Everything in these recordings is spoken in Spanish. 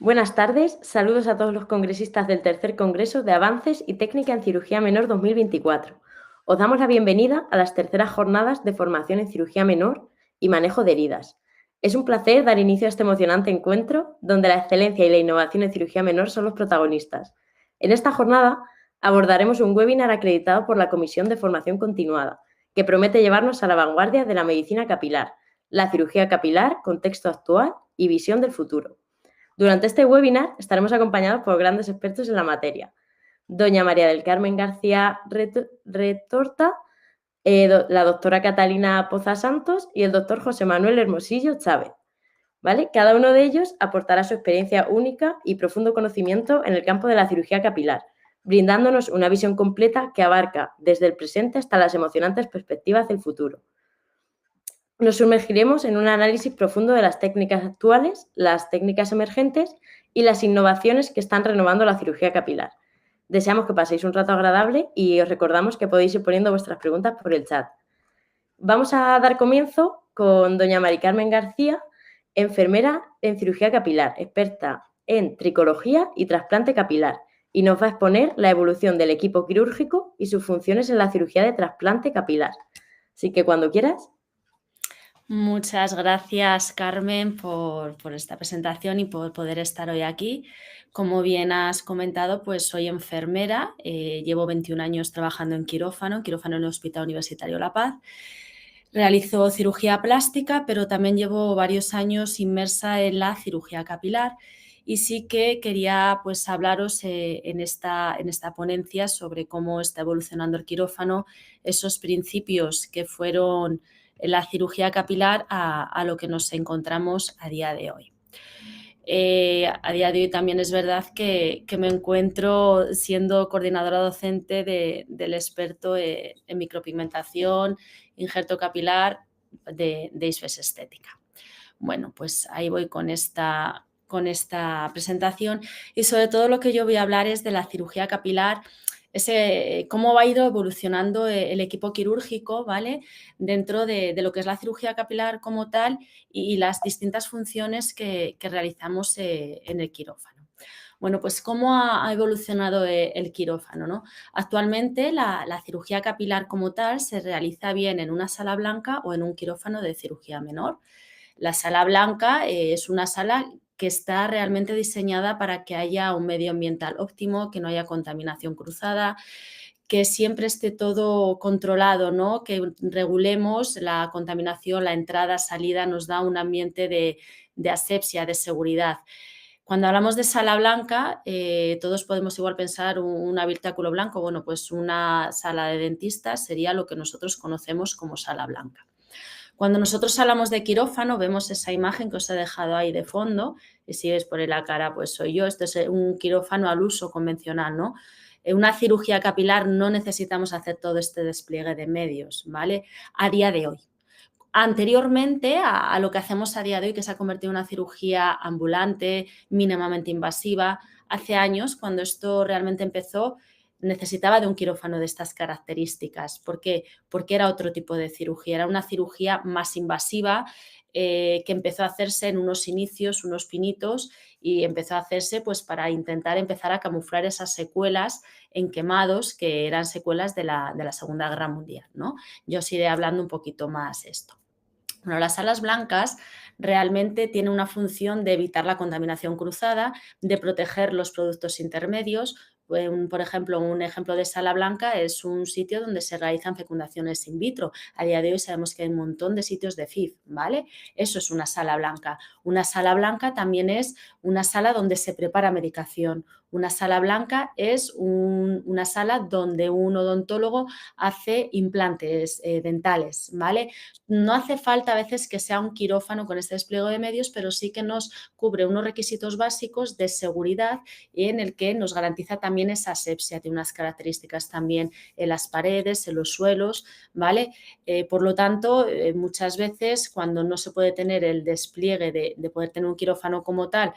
Buenas tardes, saludos a todos los congresistas del tercer Congreso de Avances y Técnica en Cirugía Menor 2024. Os damos la bienvenida a las terceras jornadas de formación en cirugía menor y manejo de heridas. Es un placer dar inicio a este emocionante encuentro donde la excelencia y la innovación en cirugía menor son los protagonistas. En esta jornada abordaremos un webinar acreditado por la Comisión de Formación Continuada, que promete llevarnos a la vanguardia de la medicina capilar, la cirugía capilar, contexto actual y visión del futuro. Durante este webinar estaremos acompañados por grandes expertos en la materia. Doña María del Carmen García Retorta, la doctora Catalina Poza Santos y el doctor José Manuel Hermosillo Chávez. ¿Vale? Cada uno de ellos aportará su experiencia única y profundo conocimiento en el campo de la cirugía capilar, brindándonos una visión completa que abarca desde el presente hasta las emocionantes perspectivas del futuro. Nos sumergiremos en un análisis profundo de las técnicas actuales, las técnicas emergentes y las innovaciones que están renovando la cirugía capilar. Deseamos que paséis un rato agradable y os recordamos que podéis ir poniendo vuestras preguntas por el chat. Vamos a dar comienzo con doña Mari Carmen García, enfermera en cirugía capilar, experta en tricología y trasplante capilar, y nos va a exponer la evolución del equipo quirúrgico y sus funciones en la cirugía de trasplante capilar. Así que cuando quieras. Muchas gracias, Carmen, por esta presentación y por poder estar hoy aquí. Como bien has comentado, pues soy enfermera, llevo 21 años trabajando en quirófano en el Hospital Universitario La Paz. Realizo cirugía plástica, pero también llevo varios años inmersa en la cirugía capilar y sí que quería pues hablaros en esta ponencia sobre cómo está evolucionando el quirófano, esos principios que fueron la cirugía capilar a lo que nos encontramos a día de hoy. A día de hoy también es verdad que me encuentro siendo coordinadora docente del experto en micropigmentación, injerto capilar de ISFES Estética. Bueno, pues ahí voy con esta presentación y sobre todo lo que yo voy a hablar es de la cirugía capilar, cómo ha ido evolucionando el equipo quirúrgico, ¿vale? Dentro de lo que es la cirugía capilar como tal y las distintas funciones que realizamos en el quirófano. Bueno, pues ¿cómo ha evolucionado el quirófano, ¿no? Actualmente la cirugía capilar como tal se realiza bien en una sala blanca o en un quirófano de cirugía menor. La sala blanca es una sala que está realmente diseñada para que haya un medio ambiental óptimo, que no haya contaminación cruzada, que siempre esté todo controlado, ¿no? Que regulemos la contaminación, la entrada, salida, nos da un ambiente de asepsia, de seguridad. Cuando hablamos de sala blanca, todos podemos igual pensar un habitáculo blanco. Bueno, pues una sala de dentistas sería lo que nosotros conocemos como sala blanca. Cuando nosotros hablamos de quirófano, vemos esa imagen que os he dejado ahí de fondo, y si ves por ahí la cara, pues soy yo. Esto es un quirófano al uso convencional, ¿no? En una cirugía capilar no necesitamos hacer todo este despliegue de medios, ¿vale? A día de hoy. Anteriormente a lo que hacemos a día de hoy, que se ha convertido en una cirugía ambulante, mínimamente invasiva, hace años, cuando esto realmente empezó, necesitaba de un quirófano de estas características. ¿Por qué? Porque era otro tipo de cirugía, era una cirugía más invasiva que empezó a hacerse en unos inicios, unos pinitos, y empezó a hacerse pues para intentar empezar a camuflar esas secuelas en quemados que eran secuelas de la Segunda Guerra Mundial, ¿no? Yo os iré hablando un poquito más esto. Bueno, las salas blancas realmente tienen una función de evitar la contaminación cruzada, de proteger los productos intermedios. Por ejemplo, un ejemplo de sala blanca es un sitio donde se realizan fecundaciones in vitro. A día de hoy sabemos que hay un montón de sitios de FIV, ¿vale? Eso es una sala blanca. Una sala blanca también es una sala donde se prepara medicación. Una sala blanca es una sala donde un odontólogo hace implantes dentales, ¿vale? No hace falta a veces que sea un quirófano con este despliegue de medios, pero sí que nos cubre unos requisitos básicos de seguridad y en el que nos garantiza también esa asepsia. Tiene unas características también en las paredes, en los suelos, ¿vale? Por lo tanto, muchas veces cuando no se puede tener el despliegue de poder tener un quirófano como tal,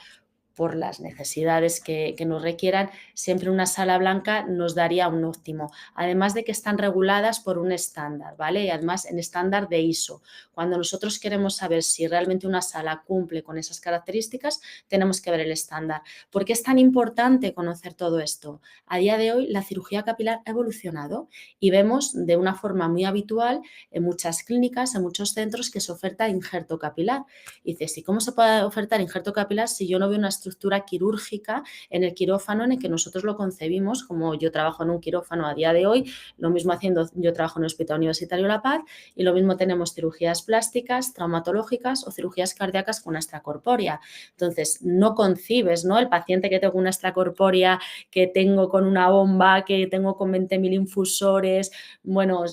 por las necesidades que nos requieran, siempre una sala blanca nos daría un óptimo. Además de que están reguladas por un estándar, ¿vale? Y además en estándar de ISO. Cuando nosotros queremos saber si realmente una sala cumple con esas características, tenemos que ver el estándar. ¿Por qué es tan importante conocer todo esto? A día de hoy la cirugía capilar ha evolucionado y vemos de una forma muy habitual en muchas clínicas, en muchos centros, que se oferta injerto capilar. Y dices, ¿y cómo se puede ofertar injerto capilar si yo no veo una estructura quirúrgica en el quirófano en el que nosotros lo concebimos? Como yo trabajo en un quirófano a día de hoy, lo mismo haciendo, yo trabajo en el Hospital Universitario La Paz y lo mismo tenemos cirugías plásticas, traumatológicas o cirugías cardíacas con extracorpórea. Entonces, no concibes, ¿no? El paciente que tengo una extracorpórea, que tengo con una bomba, que tengo con 20.000 infusores, bueno,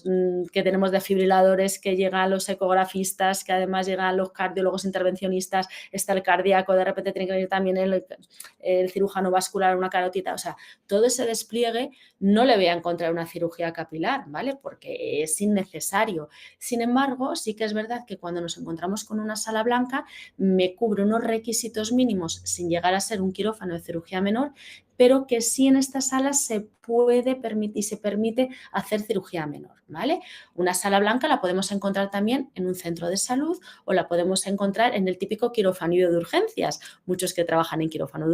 que tenemos desfibriladores, que llegan los ecografistas, que además llegan los cardiólogos intervencionistas, está el cardíaco, de repente tiene que venir también el cirujano vascular, una carotita, o sea, todo ese despliegue no le voy a encontrar una cirugía capilar, ¿vale? Porque es innecesario. Sin embargo, sí que es verdad que cuando nos encontramos con una sala blanca, me cubre unos requisitos mínimos sin llegar a ser un quirófano de cirugía menor, pero que sí en esta sala se puede permitir y se permite hacer cirugía menor, ¿vale? Una sala blanca la podemos encontrar también en un centro de salud o la podemos encontrar en el típico quirofanillo de urgencias. Muchos que trabajan en quirófano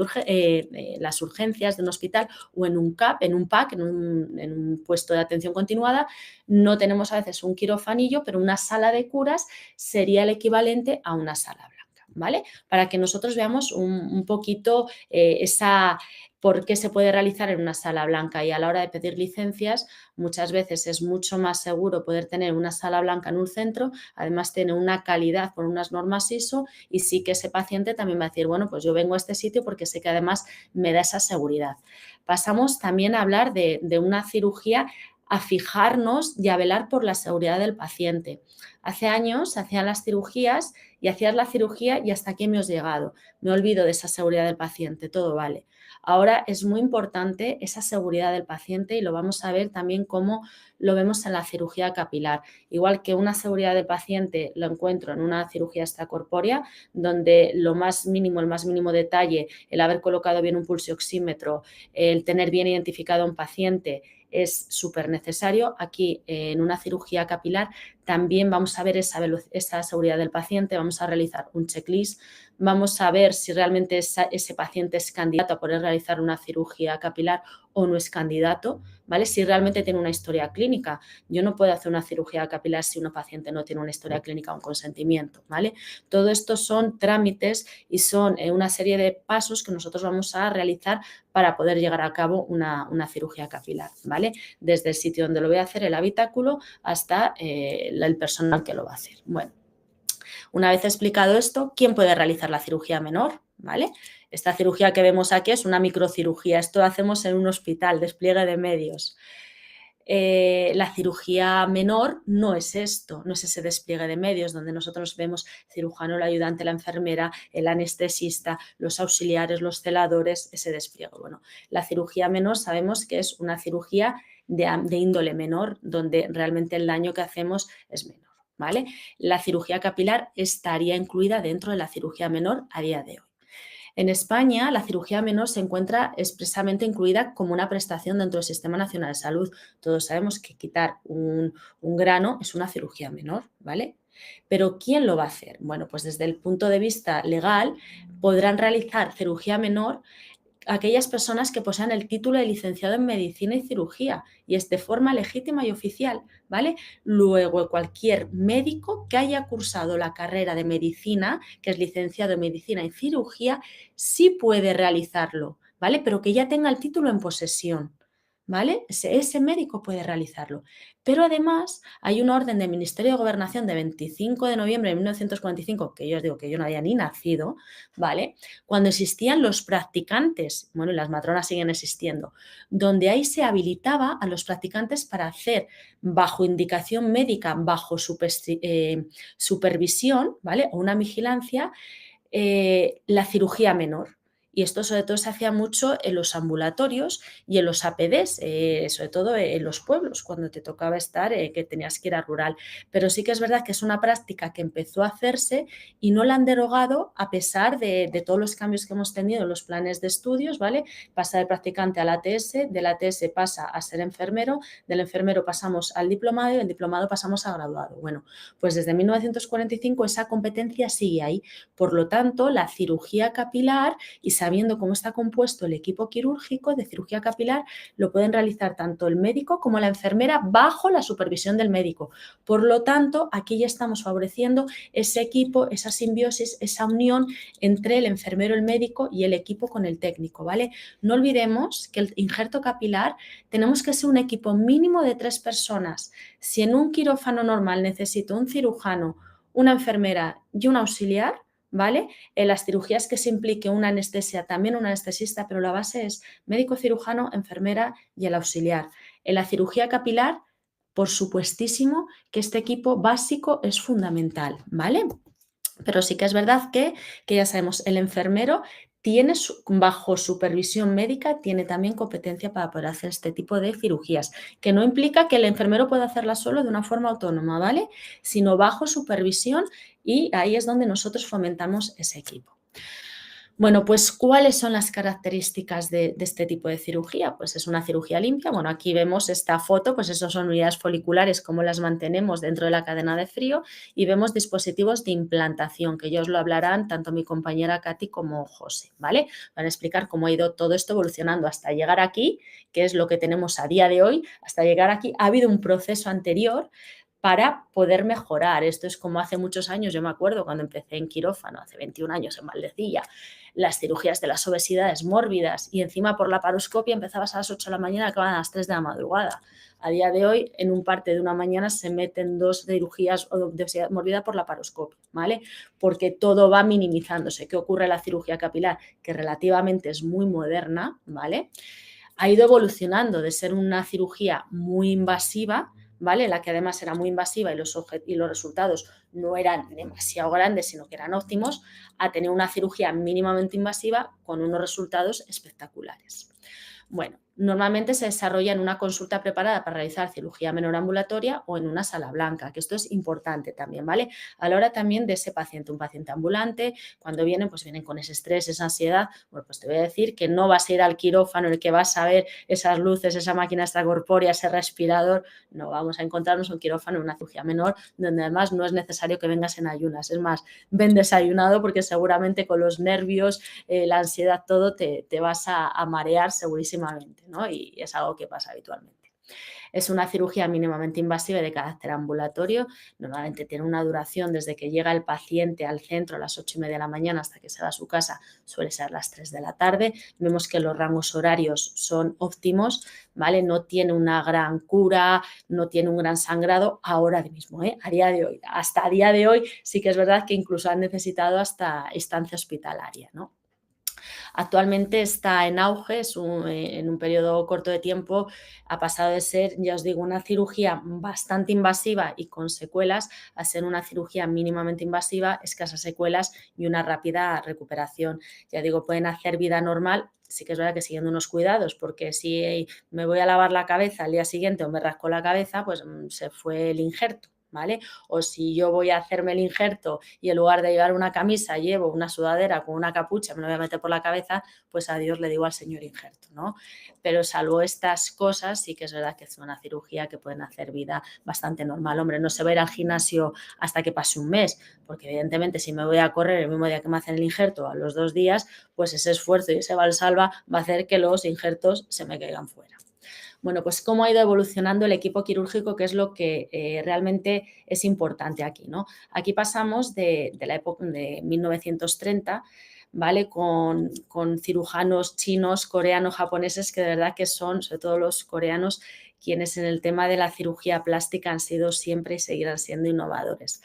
las urgencias de un hospital o en un CAP, en un PAC, en un puesto de atención continuada, no tenemos a veces un quirofanillo, pero una sala de curas sería el equivalente a una sala blanca, ¿vale? Para que nosotros veamos un poquito esa por qué se puede realizar en una sala blanca, y a la hora de pedir licencias muchas veces es mucho más seguro poder tener una sala blanca en un centro, además tiene una calidad por unas normas ISO y sí que ese paciente también va a decir, bueno, pues yo vengo a este sitio porque sé que además me da esa seguridad. Pasamos también a hablar de una cirugía, a fijarnos y a velar por la seguridad del paciente. Hace años se hacían las cirugías y hacías la cirugía y hasta aquí me has llegado. Me olvido de esa seguridad del paciente, todo vale. Ahora es muy importante esa seguridad del paciente y lo vamos a ver también cómo lo vemos en la cirugía capilar. Igual que una seguridad del paciente lo encuentro en una cirugía extracorpórea, donde lo más mínimo, el más mínimo detalle, el haber colocado bien un pulsioxímetro, el tener bien identificado a un paciente, es súper necesario. Aquí en una cirugía capilar también vamos a ver esa seguridad del paciente, vamos a realizar un checklist, vamos a ver si realmente ese paciente es candidato a poder realizar una cirugía capilar o no es candidato, ¿vale? Si realmente tiene una historia clínica. Yo no puedo hacer una cirugía capilar si un paciente no tiene una historia clínica o un consentimiento, ¿vale? Todo esto son trámites y son una serie de pasos que nosotros vamos a realizar para poder llegar a cabo una cirugía capilar, ¿vale? Desde el sitio donde lo voy a hacer, el habitáculo, hasta el personal que lo va a hacer. Bueno, una vez explicado esto, ¿quién puede realizar la cirugía menor? ¿Vale? Esta cirugía que vemos aquí es una microcirugía. Esto lo hacemos en un hospital, despliegue de medios. La cirugía menor no es esto, no es ese despliegue de medios donde nosotros vemos cirujano, el ayudante, la enfermera, el anestesista, los auxiliares, los celadores, ese despliegue. Bueno, la cirugía menor sabemos que es una cirugía de índole menor, donde realmente el daño que hacemos es menor, ¿vale? La cirugía capilar estaría incluida dentro de la cirugía menor a día de hoy. En España, la cirugía menor se encuentra expresamente incluida como una prestación dentro del Sistema Nacional de Salud. Todos sabemos que quitar un grano es una cirugía menor, ¿vale? Pero ¿quién lo va a hacer? Bueno, pues desde el punto de vista legal podrán realizar cirugía menor aquellas personas que posean el título de licenciado en medicina y cirugía, y es de forma legítima y oficial, ¿vale? Luego, cualquier médico que haya cursado la carrera de medicina, que es licenciado en medicina y cirugía, sí puede realizarlo, ¿vale? Pero que ya tenga el título en posesión, ¿vale? Ese médico puede realizarlo. Pero además hay una orden del Ministerio de Gobernación de 25 de noviembre de 1945, que yo os digo que yo no había ni nacido, ¿vale? Cuando existían los practicantes, bueno, y las matronas siguen existiendo, donde ahí se habilitaba a los practicantes para hacer bajo indicación médica, bajo supervisión, ¿vale? O una vigilancia, la cirugía menor. y esto sobre todo se hacía mucho en los ambulatorios y en los APDs, sobre todo en los pueblos, cuando te tocaba estar, que tenías que ir a rural. Pero sí que es verdad que es una práctica que empezó a hacerse y no la han derogado a pesar de todos los cambios que hemos tenido en los planes de estudios, ¿vale? Pasa de practicante al ATS, del ATS pasa a ser enfermero, del enfermero pasamos al diplomado y del diplomado pasamos a graduado. Bueno, pues desde 1945 esa competencia sigue ahí. Por lo tanto, la cirugía capilar, y sabiendo cómo está compuesto el equipo quirúrgico de cirugía capilar, lo pueden realizar tanto el médico como la enfermera bajo la supervisión del médico. Por lo tanto, aquí ya estamos favoreciendo ese equipo, esa simbiosis, esa unión entre el enfermero, el médico y el equipo con el técnico, ¿vale? No olvidemos que el injerto capilar tenemos que ser un equipo mínimo de 3 personas. Si en un quirófano normal necesito un cirujano, una enfermera y un auxiliar, ¿vale? En las cirugías que se implique una anestesia, también un anestesista, pero la base es médico cirujano, enfermera y el auxiliar. En la cirugía capilar, por supuestísimo que este equipo básico es fundamental, ¿vale? Pero sí que es verdad que ya sabemos, el enfermero tiene bajo supervisión médica, tiene también competencia para poder hacer este tipo de cirugías, que no implica que el enfermero pueda hacerla solo de una forma autónoma, ¿vale? Sino bajo supervisión, y ahí es donde nosotros fomentamos ese equipo. Bueno, pues ¿cuáles son las características de este tipo de cirugía? Pues es una cirugía limpia. Bueno, aquí vemos esta foto, pues esas son unidades foliculares, cómo las mantenemos dentro de la cadena de frío, y vemos dispositivos de implantación, que ellos lo hablarán tanto mi compañera Katy como José, ¿vale? Van a explicar cómo ha ido todo esto evolucionando hasta llegar aquí, que es lo que tenemos a día de hoy. Hasta llegar aquí ha habido un proceso anterior para poder mejorar. Esto es como hace muchos años, yo me acuerdo cuando empecé en quirófano, hace 21 años en Valdecilla, las cirugías de las obesidades mórbidas, y encima por la paroscopia empezabas a las 8 de la mañana y acababan a las 3 de la madrugada. A día de hoy, en un parte de una mañana se meten 2 cirugías de obesidad mórbida por la paroscopia, ¿vale? Porque todo va minimizándose. ¿Qué ocurre en la cirugía capilar? Que relativamente es muy moderna, ¿vale? Ha ido evolucionando de ser una cirugía muy invasiva, ¿vale? La que además era muy invasiva y los resultados no eran demasiado grandes, sino que eran óptimos, a tener una cirugía mínimamente invasiva con unos resultados espectaculares. Bueno, normalmente se desarrolla en una consulta preparada para realizar cirugía menor ambulatoria o en una sala blanca, que esto es importante también, ¿vale? A la hora también de ese paciente, un paciente ambulante, cuando vienen, pues vienen con ese estrés, esa ansiedad. Bueno, pues te voy a decir que no vas a ir al quirófano en el que vas a ver esas luces, esa máquina extracorpórea, ese respirador. No, vamos a encontrarnos un quirófano en una cirugía menor, donde además no es necesario que vengas en ayunas. Es más, ven desayunado, porque seguramente con los nervios, la ansiedad, todo, te vas a marear segurísimamente, ¿no? Y es algo que pasa habitualmente. Es una cirugía mínimamente invasiva y de carácter ambulatorio. Normalmente tiene una duración desde que llega el paciente al centro a las 8:30 de la mañana hasta que se va a su casa, suele ser las 3 de la tarde. Vemos que los rangos horarios son óptimos, ¿vale? No tiene una gran cura, no tiene un gran sangrado ahora mismo, a día de hoy. Hasta a día de hoy sí que es verdad que incluso han necesitado hasta estancia hospitalaria, ¿no? Actualmente está en auge, en un periodo corto de tiempo ha pasado de ser, ya os digo, una cirugía bastante invasiva y con secuelas, a ser una cirugía mínimamente invasiva, escasas secuelas y una rápida recuperación. Ya digo, pueden hacer vida normal. Sí que es verdad que siguiendo unos cuidados, porque si me voy a lavar la cabeza al día siguiente o me rasco la cabeza, pues se fue el injerto, ¿vale? O si yo voy a hacerme el injerto y en lugar de llevar una camisa llevo una sudadera con una capucha, me lo voy a meter por la cabeza, pues adiós le digo al señor injerto, ¿no? Pero salvo estas cosas, sí que es verdad que es una cirugía que pueden hacer vida bastante normal. Hombre, no se va a ir al gimnasio hasta que pase un mes, porque evidentemente si me voy a correr el mismo día que me hacen el injerto, a los 2 días, pues ese esfuerzo y ese valsalva va a hacer que los injertos se me caigan fuera. Bueno, pues cómo ha ido evolucionando el equipo quirúrgico, que es lo que realmente es importante aquí, ¿no? Aquí pasamos de la época de 1930, ¿vale? Con cirujanos chinos, coreanos, japoneses, que de verdad que son, sobre todo los coreanos, quienes en el tema de la cirugía plástica han sido siempre y seguirán siendo innovadores.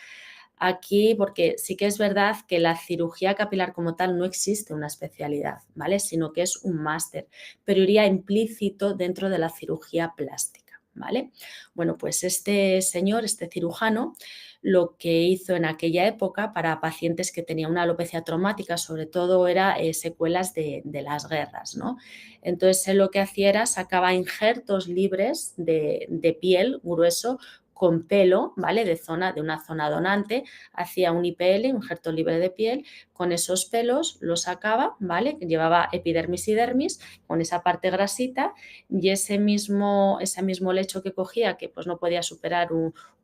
Aquí, porque sí que es verdad que la cirugía capilar como tal no existe una especialidad, ¿vale? Sino que es un máster, pero iría implícito dentro de la cirugía plástica. ¿vale? Bueno, pues este señor, este cirujano, lo que hizo en aquella época para pacientes que tenían una alopecia traumática, sobre todo era secuelas de las guerras, ¿no? Entonces él lo que hacía era sacaba injertos libres de piel grueso con pelo, ¿vale? De una zona donante, hacía un IPL, un injerto libre de piel, con esos pelos lo sacaba, ¿vale? Llevaba epidermis y dermis, con esa parte grasita, y ese mismo lecho que cogía, que pues no podía superar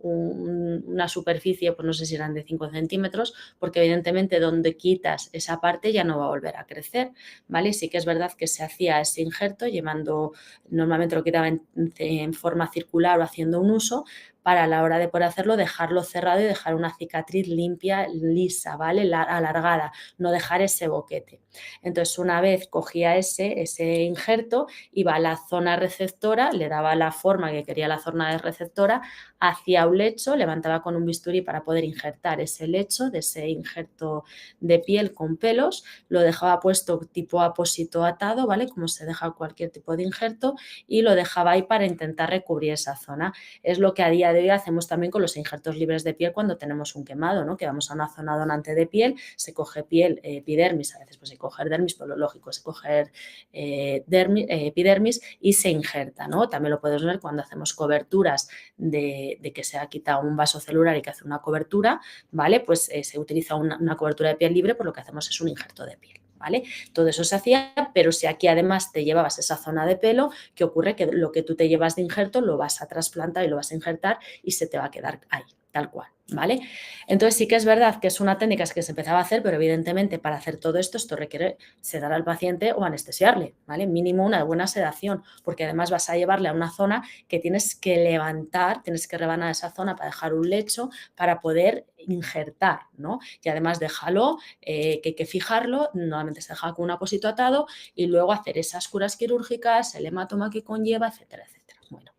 una superficie, pues no sé si eran de 5 centímetros, porque evidentemente donde quitas esa parte ya no va a volver a crecer, ¿vale? Sí que es verdad que se hacía ese injerto llevando, normalmente lo quitaba en forma circular o haciendo un uso, para a la hora de poder hacerlo dejarlo cerrado y dejar una cicatriz limpia, lisa, ¿vale? Alargada, no dejar ese boquete. Entonces, una vez cogía ese injerto, iba a la zona receptora, le daba la forma que quería la zona de receptora, hacía un lecho, levantaba con un bisturí para poder injertar ese lecho de ese injerto de piel con pelos, lo dejaba puesto tipo apósito atado, ¿vale? Como se deja cualquier tipo de injerto, y lo dejaba ahí para intentar recubrir esa zona. Es lo que a día de hoy hacemos también con los injertos libres de piel cuando tenemos un quemado, ¿no? Que vamos a una zona donante de piel, se coge piel, epidermis, a veces pues hay que coger dermis, pues lo lógico es coger epidermis y se injerta, ¿no? También lo podemos ver cuando hacemos coberturas de que se ha quitado un vaso celular y que hace una cobertura, ¿vale? Pues se utiliza una cobertura de piel libre, pues lo que hacemos es un injerto de piel, ¿vale? Todo eso se hacía, pero si aquí además te llevabas esa zona de pelo, ¿qué ocurre? Que lo que tú te llevas de injerto lo vas a trasplantar y lo vas a injertar y se te va a quedar ahí, tal cual, ¿vale? Entonces sí que es verdad que es una técnica que se empezaba a hacer, pero evidentemente para hacer todo esto requiere sedar al paciente o anestesiarle, ¿vale? Mínimo una buena sedación, porque además vas a llevarle a una zona que tienes que levantar, tienes que rebanar esa zona para dejar un lecho para poder injertar, ¿no? Y además déjalo, que hay que fijarlo, normalmente se deja con un apósito atado y luego hacer esas curas quirúrgicas, el hematoma que conlleva, etcétera, etcétera. Bueno,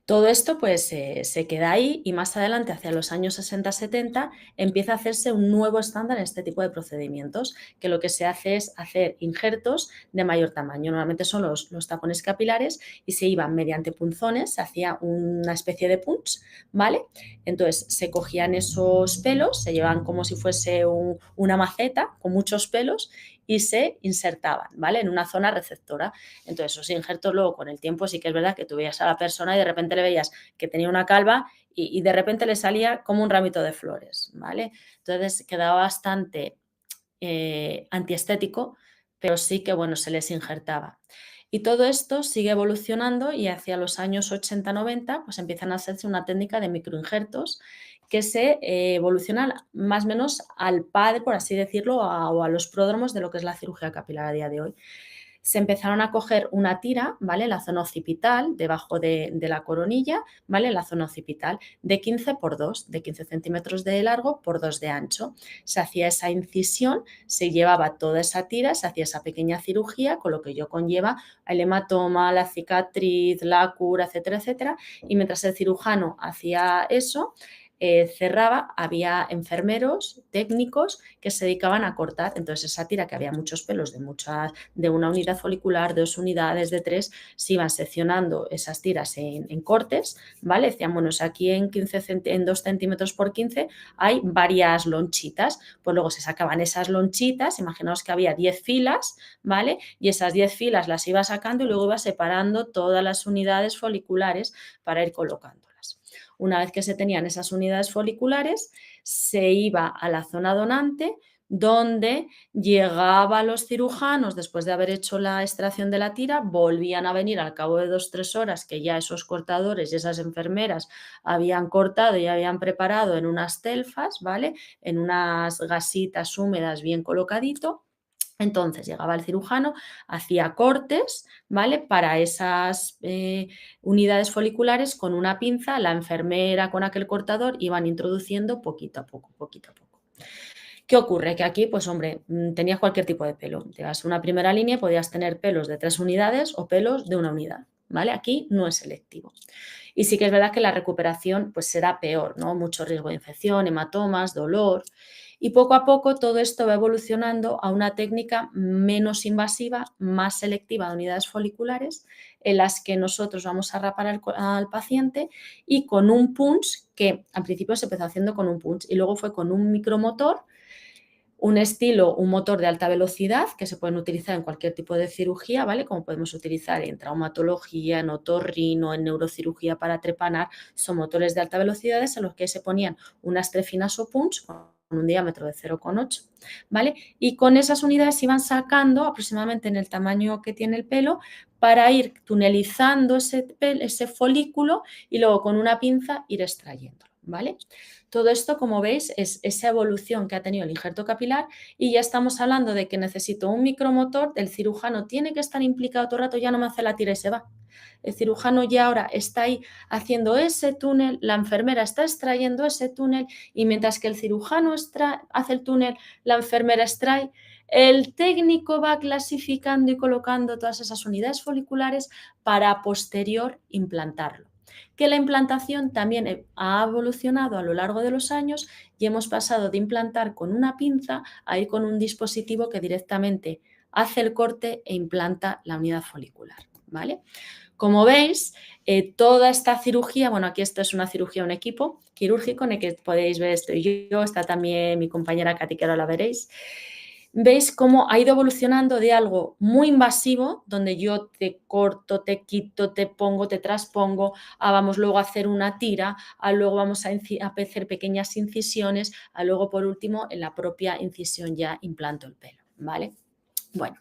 todo esto pues se queda ahí y más adelante, hacia los años 60-70, empieza a hacerse un nuevo estándar en este tipo de procedimientos, que lo que se hace es hacer injertos de mayor tamaño. Normalmente son los tapones capilares y se iban mediante punzones, se hacía una especie de punch, ¿vale? Entonces se cogían esos pelos, se llevaban como si fuese una maceta con muchos pelos y se insertaban, ¿vale? En una zona receptora. Entonces, esos injertos luego con el tiempo sí que es verdad que tú veías a la persona y de repente le veías que tenía una calva y de repente le salía como un ramito de flores, ¿vale? Entonces quedaba bastante antiestético, pero sí que, bueno, se les injertaba. Y todo esto sigue evolucionando y hacia los años 80-90 pues empiezan a hacerse una técnica de microinjertos que se evolucionan más o menos al padre, por así decirlo, o a los pródromos de lo que es la cirugía capilar a día de hoy. Se empezaron a coger una tira, ¿vale? La zona occipital, debajo de la coronilla, ¿vale? La zona occipital, de 15 por 2, de 15 centímetros de largo por 2 de ancho. Se hacía esa incisión, se llevaba toda esa tira, se hacía esa pequeña cirugía, con lo que ello conlleva el hematoma, la cicatriz, la cura, etcétera, etcétera. Y mientras el cirujano hacía eso, cerraba, había enfermeros, técnicos que se dedicaban a cortar. Entonces esa tira, que había muchos pelos de una unidad folicular, de 2 unidades, de 3, se iban seccionando esas tiras en cortes, ¿vale? Decían, bueno, si aquí en 2 centímetros por 15 hay varias lonchitas, pues luego se sacaban esas lonchitas, imaginaos que había 10 filas, ¿vale? Y esas 10 filas las iba sacando y luego iba separando todas las unidades foliculares para ir colocándolas. Una vez que se tenían esas unidades foliculares, se iba a la zona donante, donde llegaban los cirujanos después de haber hecho la extracción de la tira, volvían a venir al cabo de 2-3 horas, que ya esos cortadores y esas enfermeras habían cortado y habían preparado en unas telfas, ¿vale? En unas gasitas húmedas bien colocadito. Entonces llegaba el cirujano, hacía cortes, ¿vale? Para esas unidades foliculares con una pinza, la enfermera con aquel cortador iban introduciendo poquito a poco, poquito a poco. ¿Qué ocurre? Que aquí, pues hombre, tenías cualquier tipo de pelo. Te vas a una primera línea, podías tener pelos de 3 unidades o pelos de una unidad, ¿vale? Aquí no es selectivo. Y sí que es verdad que la recuperación pues será peor, ¿no? Mucho riesgo de infección, hematomas, dolor. Y poco a poco todo esto va evolucionando a una técnica menos invasiva, más selectiva de unidades foliculares, en las que nosotros vamos a rapar al paciente y con un punch, que al principio se empezó haciendo con un punch y luego fue con un micromotor, un estilo, un motor de alta velocidad que se pueden utilizar en cualquier tipo de cirugía, ¿vale? Como podemos utilizar en traumatología, en otorrino, en neurocirugía para trepanar, son motores de alta velocidad en los que se ponían unas trefinas o punch con un diámetro de 0,8, ¿vale? Y con esas unidades se iban sacando aproximadamente en el tamaño que tiene el pelo para ir tunelizando ese folículo y luego con una pinza ir extrayéndolo, ¿vale? Todo esto, como veis, es esa evolución que ha tenido el injerto capilar y ya estamos hablando de que necesito un micromotor, el cirujano tiene que estar implicado todo el rato, ya no me hace la tira y se va. El cirujano ya ahora está ahí haciendo ese túnel, la enfermera está extrayendo ese túnel y mientras que el cirujano hace el túnel, la enfermera extrae, el técnico va clasificando y colocando todas esas unidades foliculares para posterior implantarlo. Que la implantación también ha evolucionado a lo largo de los años y hemos pasado de implantar con una pinza a ir con un dispositivo que directamente hace el corte e implanta la unidad folicular, ¿vale? Como veis, toda esta cirugía, bueno, aquí esto es una cirugía, un equipo quirúrgico en el que podéis ver, estoy yo, está también mi compañera Katy, que ahora la veréis. Veis cómo ha ido evolucionando de algo muy invasivo, donde yo te corto, te quito, te pongo, te transpongo, vamos luego a hacer una tira, luego vamos a hacer pequeñas incisiones, luego por último en la propia incisión ya implanto el pelo, ¿vale? Bueno,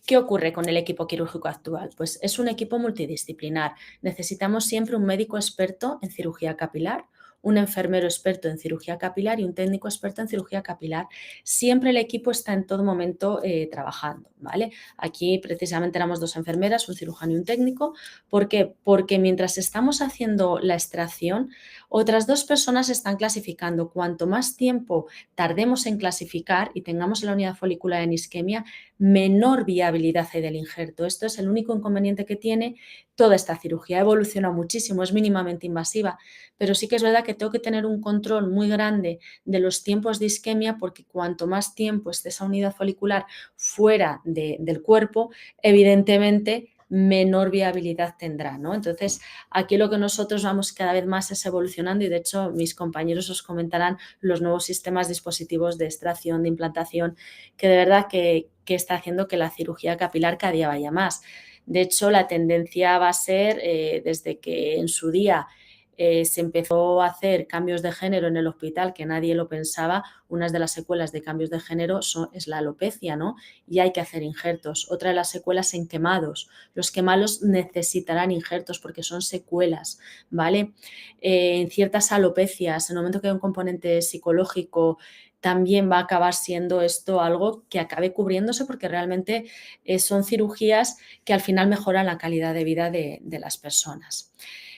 ¿qué ocurre con el equipo quirúrgico actual? Pues es un equipo multidisciplinar. Necesitamos siempre un médico experto en cirugía capilar, un enfermero experto en cirugía capilar y un técnico experto en cirugía capilar. Siempre el equipo está en todo momento trabajando, ¿vale? Aquí precisamente éramos 2 enfermeras, un cirujano y un técnico. ¿Por qué? Porque mientras estamos haciendo la extracción, otras 2 personas están clasificando. Cuanto más tiempo tardemos en clasificar y tengamos la unidad folicular en isquemia, menor viabilidad hay del injerto. Esto es el único inconveniente que tiene toda esta cirugía. Ha evolucionado muchísimo, es mínimamente invasiva, pero sí que es verdad que tengo que tener un control muy grande de los tiempos de isquemia porque cuanto más tiempo esté esa unidad folicular fuera del cuerpo, evidentemente menor viabilidad tendrá, ¿no? Entonces, aquí lo que nosotros vamos cada vez más es evolucionando y de hecho mis compañeros os comentarán los nuevos sistemas dispositivos de extracción, de implantación, que de verdad que está haciendo que la cirugía capilar cada día vaya más. De hecho, la tendencia va a ser, desde que en su día se empezó a hacer cambios de género en el hospital, que nadie lo pensaba, una de las secuelas de cambios de género es la alopecia, ¿no? Y hay que hacer injertos. Otra de las secuelas en quemados. Los quemados necesitarán injertos porque son secuelas, ¿vale? En ciertas alopecias, en el momento que hay un componente psicológico, también va a acabar siendo esto algo que acabe cubriéndose porque realmente son cirugías que al final mejoran la calidad de vida de las personas.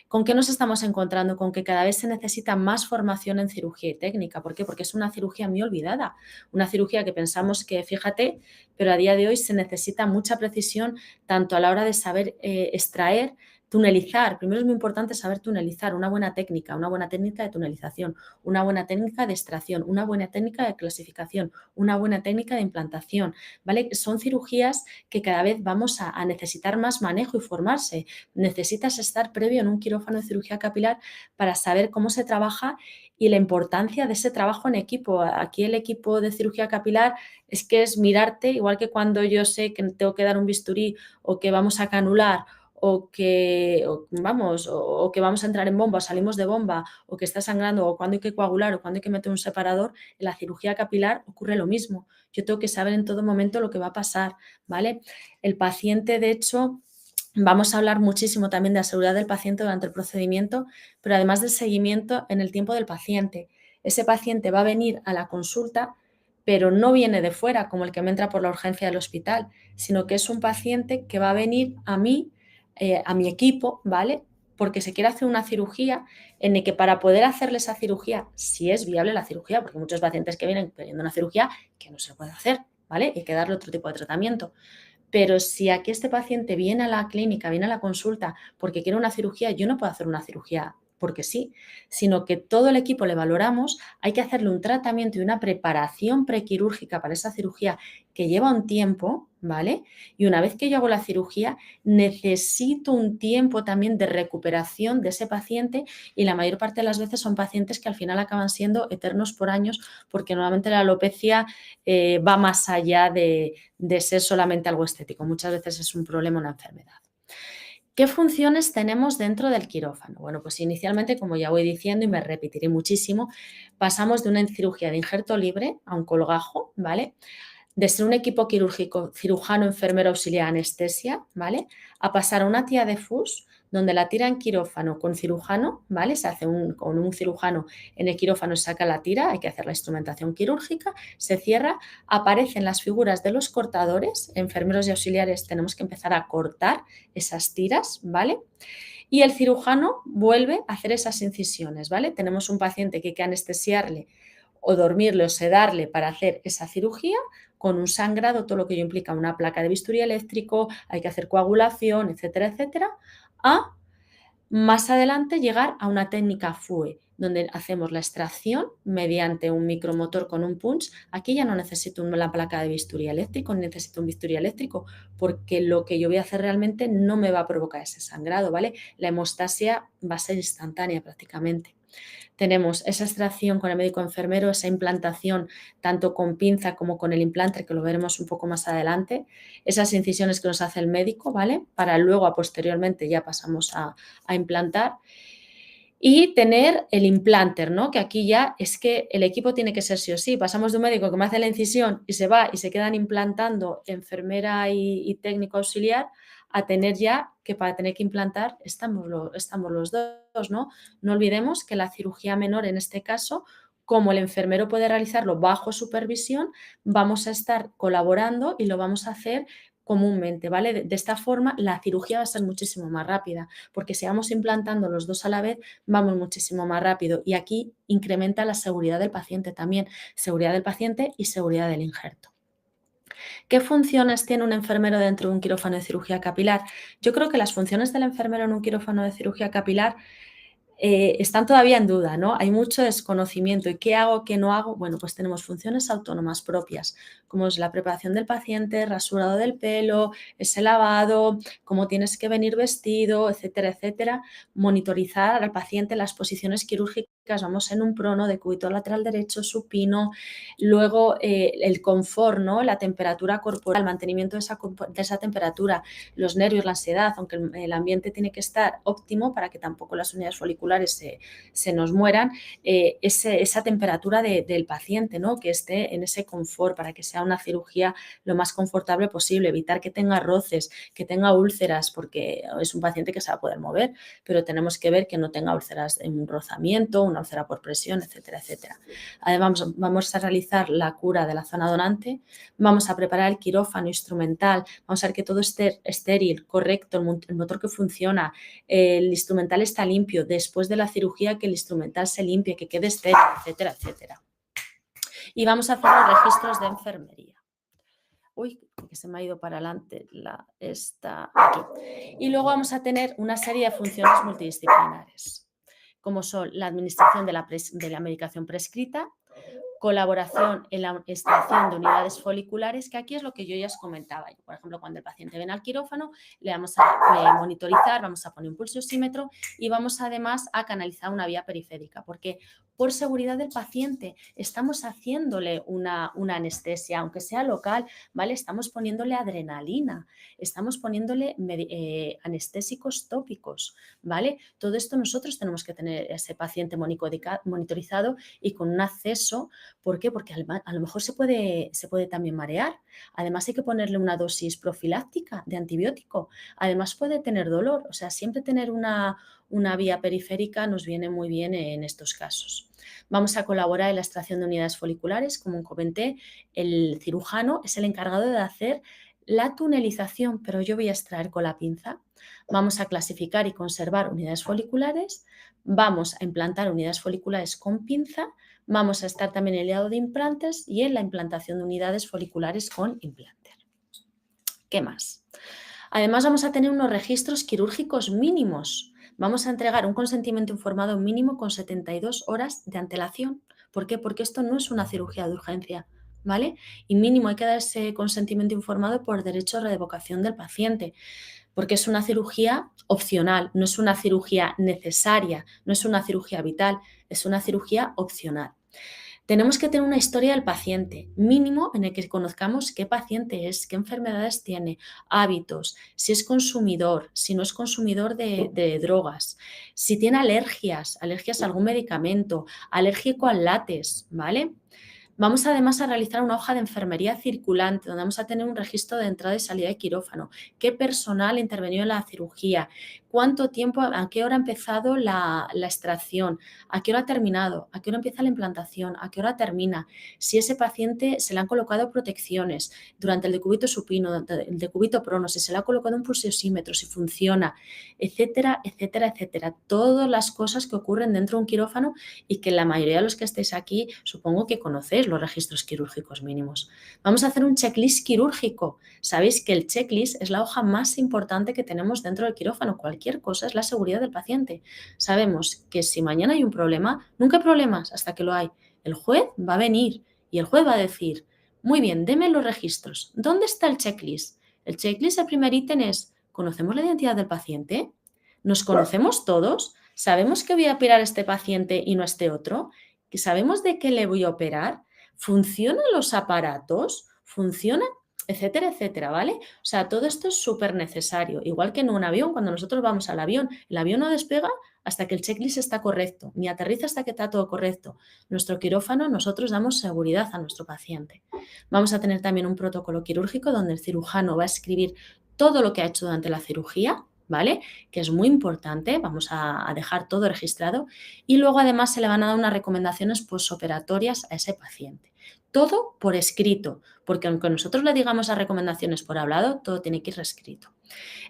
¿Con qué nos estamos encontrando? Con que cada vez se necesita más formación en cirugía y técnica. ¿Por qué? Porque es una cirugía muy olvidada. Una cirugía que pensamos que, fíjate, pero a día de hoy se necesita mucha precisión tanto a la hora de saber extraer, tunelizar. Primero es muy importante saber tunelizar, una buena técnica de tunelización, una buena técnica de extracción, una buena técnica de clasificación, una buena técnica de implantación, ¿vale? Son cirugías que cada vez vamos a necesitar más manejo y formarse. Necesitas estar previo en un quirófano de cirugía capilar para saber cómo se trabaja y la importancia de ese trabajo en equipo. Aquí el equipo de cirugía capilar es que es mirarte, igual que cuando yo sé que tengo que dar un bisturí o que vamos a canular o que vamos a entrar en bomba o salimos de bomba o que está sangrando o cuando hay que coagular o cuando hay que meter un separador, en la cirugía capilar ocurre lo mismo. Yo tengo que saber en todo momento lo que va a pasar, ¿vale? El paciente, de hecho, vamos a hablar muchísimo también de la seguridad del paciente durante el procedimiento, pero además del seguimiento en el tiempo del paciente. Ese paciente va a venir a la consulta, pero no viene de fuera, como el que me entra por la urgencia del hospital, sino que es un paciente que va a venir a mí, a mi equipo, ¿vale? Porque se quiere hacer una cirugía en el que para poder hacerle esa cirugía, si es viable la cirugía, porque hay muchos pacientes que vienen pidiendo una cirugía que no se puede hacer, ¿vale? Hay que darle otro tipo de tratamiento. Pero si aquí este paciente viene a la clínica, viene a la consulta porque quiere una cirugía, yo no puedo hacer una cirugía porque sí, sino que todo el equipo le valoramos, hay que hacerle un tratamiento y una preparación prequirúrgica para esa cirugía que lleva un tiempo, ¿vale? Y una vez que yo hago la cirugía, necesito un tiempo también de recuperación de ese paciente y la mayor parte de las veces son pacientes que al final acaban siendo eternos por años porque normalmente la alopecia va más allá de ser solamente algo estético. Muchas veces es un problema, una enfermedad. ¿Qué funciones tenemos dentro del quirófano? Bueno, pues inicialmente, como ya voy diciendo y me repetiré muchísimo, pasamos de una cirugía de injerto libre a un colgajo, ¿vale? De ser un equipo quirúrgico, cirujano, enfermero, auxiliar, anestesia, ¿vale? A pasar a una tira de FUS, donde la tira en quirófano con cirujano, ¿vale? Se hace con un cirujano en el quirófano, se saca la tira, hay que hacer la instrumentación quirúrgica, se cierra, aparecen las figuras de los cortadores, enfermeros y auxiliares tenemos que empezar a cortar esas tiras, ¿vale? Y el cirujano vuelve a hacer esas incisiones, ¿vale? Tenemos un paciente que hay que anestesiarle o dormirle o sedarle para hacer esa cirugía con un sangrado, todo lo que ello implica una placa de bisturí eléctrico, hay que hacer coagulación, etcétera, etcétera, a más adelante llegar a una técnica FUE, donde hacemos la extracción mediante un micromotor con un punch. Aquí ya no necesito una placa de bisturí eléctrico, necesito un bisturí eléctrico, porque lo que yo voy a hacer realmente no me va a provocar ese sangrado, ¿vale? La hemostasia va a ser instantánea prácticamente. Tenemos esa extracción con el médico enfermero, esa implantación tanto con pinza como con el implante, que lo veremos un poco más adelante, esas incisiones que nos hace el médico, ¿vale? Para luego, posteriormente, ya pasamos a implantar. Y tener el implanter, ¿no? Que aquí ya es que el equipo tiene que ser sí o sí. Pasamos de un médico que me hace la incisión y se va y se quedan implantando enfermera y técnico auxiliar a tener ya que para tener que implantar estamos los dos, ¿no? No olvidemos que la cirugía menor en este caso, como el enfermero puede realizarlo bajo supervisión, vamos a estar colaborando y lo vamos a hacer comúnmente, ¿vale? De esta forma la cirugía va a ser muchísimo más rápida, porque si vamos implantando los dos a la vez, vamos muchísimo más rápido y aquí incrementa la seguridad del paciente también, seguridad del paciente y seguridad del injerto. ¿Qué funciones tiene un enfermero dentro de un quirófano de cirugía capilar? Yo creo que las funciones del enfermero en un quirófano de cirugía capilar están todavía en duda, ¿no? Hay mucho desconocimiento. ¿Y qué hago, qué no hago? Bueno, pues tenemos funciones autónomas propias, como es la preparación del paciente, rasurado del pelo, ese lavado, cómo tienes que venir vestido, etcétera, etcétera. Monitorizar al paciente las posiciones quirúrgicas, vamos en un prono, decúbito lateral derecho, supino, luego el confort, ¿no? La temperatura corporal, el mantenimiento de esa temperatura, los nervios, la ansiedad, aunque el ambiente tiene que estar óptimo para que tampoco las unidades foliculares se nos mueran, esa temperatura del paciente, ¿no? Que esté en ese confort para que sea una cirugía lo más confortable posible, evitar que tenga roces, que tenga úlceras, porque es un paciente que se va a poder mover, pero tenemos que ver que no tenga úlceras en un rozamiento, una úlcera por presión, etcétera, etcétera. Además, vamos a realizar la cura de la zona donante, vamos a preparar el quirófano instrumental, vamos a ver que todo esté estéril, correcto, el motor que funciona, el instrumental está limpio, después de la cirugía que el instrumental se limpie, que quede estéril, etcétera, etcétera. Y vamos a hacer los registros de enfermería. Uy, que se me ha ido para adelante esta aquí. Y luego vamos a tener una serie de funciones multidisciplinares, como son la administración de la medicación prescrita, colaboración en la extracción de unidades foliculares, que aquí es lo que yo ya os comentaba. Por ejemplo, cuando el paciente viene al quirófano, le vamos a monitorizar, vamos a poner un pulsosímetro y vamos además a canalizar una vía periférica, porque por seguridad del paciente estamos haciéndole una anestesia, aunque sea local, ¿vale? Estamos poniéndole adrenalina, estamos poniéndole anestésicos tópicos, ¿vale? Todo esto nosotros tenemos que tener ese paciente monitorizado y con un acceso. ¿Por qué? Porque a lo mejor se puede también marear. Además hay que ponerle una dosis profiláctica de antibiótico. Además puede tener dolor. O sea, siempre tener una vía periférica nos viene muy bien en estos casos. Vamos a colaborar en la extracción de unidades foliculares. Como comenté, el cirujano es el encargado de hacer la tunelización, pero yo voy a extraer con la pinza. Vamos a clasificar y conservar unidades foliculares. Vamos a implantar unidades foliculares con pinza. Vamos a estar también en el lado de implantes y en la implantación de unidades foliculares con implanter. ¿Qué más? Además vamos a tener unos registros quirúrgicos mínimos, vamos a entregar un consentimiento informado mínimo con 72 horas de antelación. ¿Por qué? Porque esto no es una cirugía de urgencia, ¿vale? Y mínimo hay que dar ese consentimiento informado por derecho de revocación del paciente, porque es una cirugía opcional, no es una cirugía necesaria, no es una cirugía vital, es una cirugía opcional. Tenemos que tener una historia del paciente, mínimo en el que conozcamos qué paciente es, qué enfermedades tiene, hábitos, si es consumidor, si no es consumidor de drogas, si tiene alergias, alergias a algún medicamento, alérgico al látex, ¿vale? Vamos además a realizar una hoja de enfermería circulante, donde vamos a tener un registro de entrada y salida de quirófano, qué personal intervenió en la cirugía, cuánto tiempo, a qué hora ha empezado la extracción, a qué hora ha terminado, a qué hora empieza la implantación, a qué hora termina, si ese paciente se le han colocado protecciones durante el decúbito supino, durante el decúbito prono, si se le ha colocado un pulsiosímetro, si funciona, etcétera, etcétera, etcétera. Todas las cosas que ocurren dentro de un quirófano y que la mayoría de los que estéis aquí supongo que conocéis los registros quirúrgicos mínimos. Vamos a hacer un checklist quirúrgico. Sabéis que el checklist es la hoja más importante que tenemos dentro del quirófano. Cualquier cosa es la seguridad del paciente. Sabemos que si mañana hay un problema, nunca hay problemas hasta que lo hay. El juez va a venir y el juez va a decir, muy bien, deme los registros. ¿Dónde está el checklist? El checklist, el primer ítem es, ¿conocemos la identidad del paciente? ¿Nos conocemos todos? ¿Sabemos que voy a operar a este paciente y no a este otro? ¿Sabemos de qué le voy a operar? ¿Funcionan los aparatos? ¿Funcionan? Etcétera, etcétera, ¿vale? O sea, todo esto es súper necesario. Igual que en un avión, cuando nosotros vamos al avión, el avión no despega hasta que el checklist está correcto, ni aterriza hasta que está todo correcto. Nuestro quirófano, nosotros damos seguridad a nuestro paciente. Vamos a tener también un protocolo quirúrgico donde el cirujano va a escribir todo lo que ha hecho durante la cirugía, ¿vale? Que es muy importante, vamos a dejar todo registrado y luego además se le van a dar unas recomendaciones posoperatorias a ese paciente. Todo por escrito, porque aunque nosotros le digamos las recomendaciones por hablado, todo tiene que ir reescrito.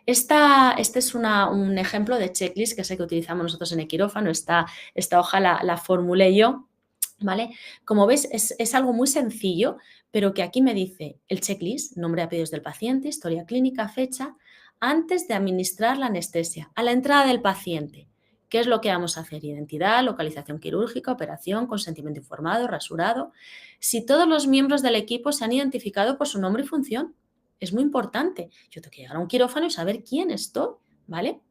Este es un ejemplo de checklist que sé que utilizamos nosotros en el quirófano, esta hoja la formulé yo, ¿vale? Como veis, es algo muy sencillo, pero que aquí me dice el checklist, nombre y apellidos del paciente, historia clínica, fecha, antes de administrar la anestesia, a la entrada del paciente. ¿Qué es lo que vamos a hacer? Identidad, localización quirúrgica, operación, consentimiento informado, rasurado. Si todos los miembros del equipo se han identificado por su nombre y función, es muy importante. Yo tengo que llegar a un quirófano y saber quién estoy, ¿vale?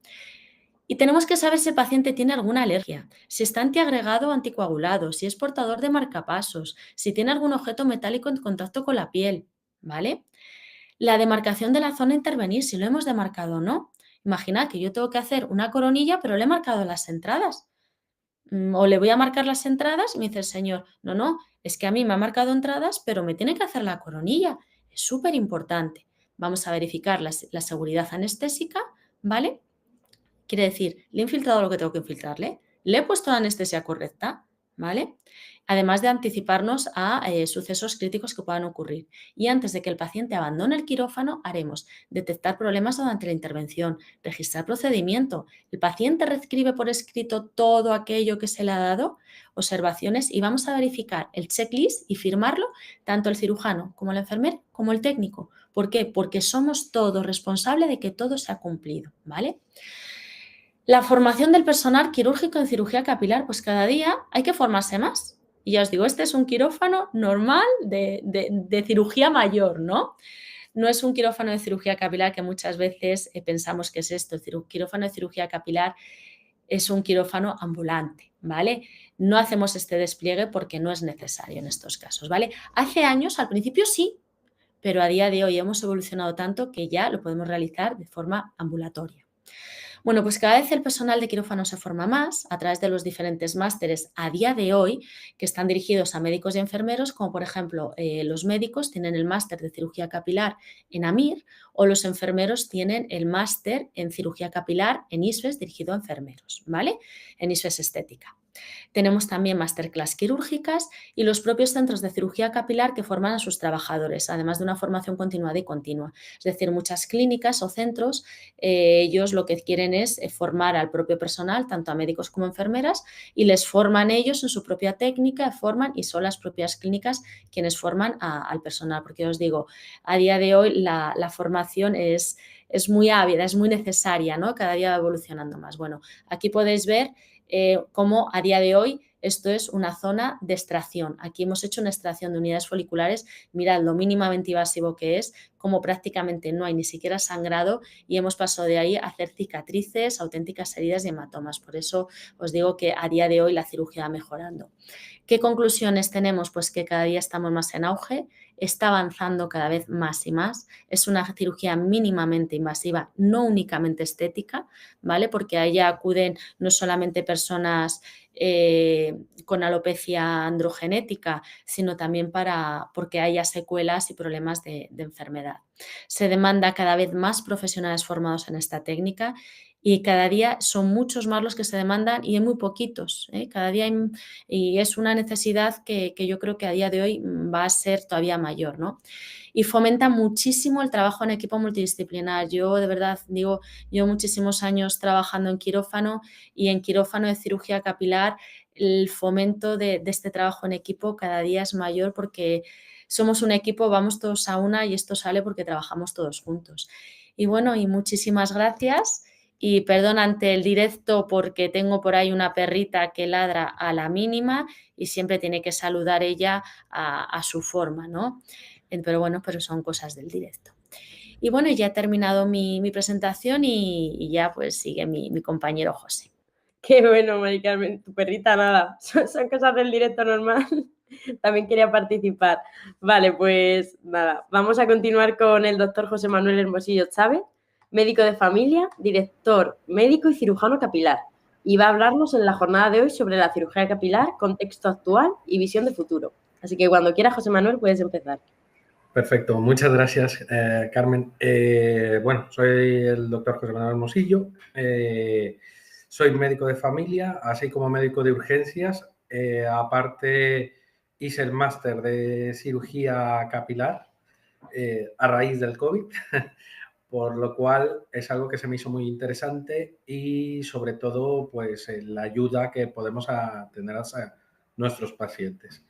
Y tenemos que saber si el paciente tiene alguna alergia, si está antiagregado o anticoagulado, si es portador de marcapasos, si tiene algún objeto metálico en contacto con la piel, ¿vale? La demarcación de la zona a intervenir, si lo hemos demarcado o no. Imaginad que yo tengo que hacer una coronilla, pero le he marcado las entradas. O le voy a marcar las entradas y me dice el señor, no, no, es que a mí me ha marcado entradas, pero me tiene que hacer la coronilla. Es súper importante. Vamos a verificar la seguridad anestésica, ¿vale? Quiere decir, le he infiltrado lo que tengo que infiltrarle, le he puesto la anestesia correcta, ¿vale? Además de anticiparnos a sucesos críticos que puedan ocurrir. Y antes de que el paciente abandone el quirófano, haremos detectar problemas durante la intervención, registrar procedimiento. El paciente reescribe por escrito todo aquello que se le ha dado, observaciones, y vamos a verificar el checklist y firmarlo tanto el cirujano como el enfermero como el técnico. ¿Por qué? Porque somos todos responsables de que todo se ha cumplido, ¿vale? La formación del personal quirúrgico en cirugía capilar, pues cada día hay que formarse más. Y ya os digo, este es un quirófano normal de cirugía mayor, ¿no? No es un quirófano de cirugía capilar que muchas veces pensamos que es esto. El quirófano de cirugía capilar es un quirófano ambulante, ¿vale? No hacemos este despliegue porque no es necesario en estos casos, ¿vale? Hace años, al principio sí, pero a día de hoy hemos evolucionado tanto que ya lo podemos realizar de forma ambulatoria. Bueno, pues cada vez el personal de quirófano se forma más a través de los diferentes másteres a día de hoy que están dirigidos a médicos y enfermeros, como por ejemplo los médicos tienen el máster de cirugía capilar en AMIR o los enfermeros tienen el máster en cirugía capilar en ISFES dirigido a enfermeros, ¿vale? En ISFES estética. Tenemos también masterclass quirúrgicas y los propios centros de cirugía capilar que forman a sus trabajadores, además de una formación continuada y continua. Es decir, muchas clínicas o centros, ellos lo que quieren es formar al propio personal, tanto a médicos como enfermeras, y les forman ellos en su propia técnica, forman y son las propias clínicas quienes forman al personal. Porque os digo, a día de hoy la formación es es muy ávida, es muy necesaria, ¿no? Cada día va evolucionando más. Bueno, aquí podéis ver cómo a día de hoy esto es una zona de extracción. Aquí hemos hecho una extracción de unidades foliculares. Mirad lo mínimamente invasivo que es, como prácticamente no hay ni siquiera sangrado y hemos pasado de ahí a hacer cicatrices, auténticas heridas y hematomas. Por eso os digo que a día de hoy la cirugía va mejorando. ¿Qué conclusiones tenemos? Pues que cada día estamos más en auge, está avanzando cada vez más y más. Es una cirugía mínimamente invasiva, no únicamente estética, ¿vale? Porque a ella acuden no solamente personas con alopecia androgenética, sino también porque haya secuelas y problemas de enfermedad. Se demanda cada vez más profesionales formados en esta técnica y cada día son muchos más los que se demandan y hay muy poquitos. Cada día y es una necesidad que yo creo que a día de hoy va a ser todavía mayor, ¿no? Y fomenta muchísimo el trabajo en equipo multidisciplinar. Yo de verdad digo, llevo muchísimos años trabajando en quirófano y en quirófano de cirugía capilar el fomento de este trabajo en equipo cada día es mayor porque somos un equipo, vamos todos a una y esto sale porque trabajamos todos juntos. Y bueno, y muchísimas gracias. Y perdón ante el directo porque tengo por ahí una perrita que ladra a la mínima y siempre tiene que saludar ella a su forma, ¿no? Pero bueno, pero son cosas del directo. Y bueno, ya he terminado mi presentación y ya pues sigue mi compañero José. Qué bueno, Mari Carmen, tu perrita nada, son cosas del directo normal. También quería participar. Vale, pues nada, vamos a continuar con el doctor José Manuel Hermosillo Chávez, médico de familia, director médico y cirujano capilar. Y va a hablarnos en la jornada de hoy sobre la cirugía capilar, contexto actual y visión de futuro. Así que cuando quieras, José Manuel, puedes empezar. Perfecto, muchas gracias, Carmen. Bueno, soy el doctor José Manuel Hermosillo, soy médico de familia, así como médico de urgencias. Aparte, hice el máster de cirugía capilar a raíz del COVID, por lo cual es algo que se me hizo muy interesante y sobre todo, pues, la ayuda que podemos tener a nuestros pacientes.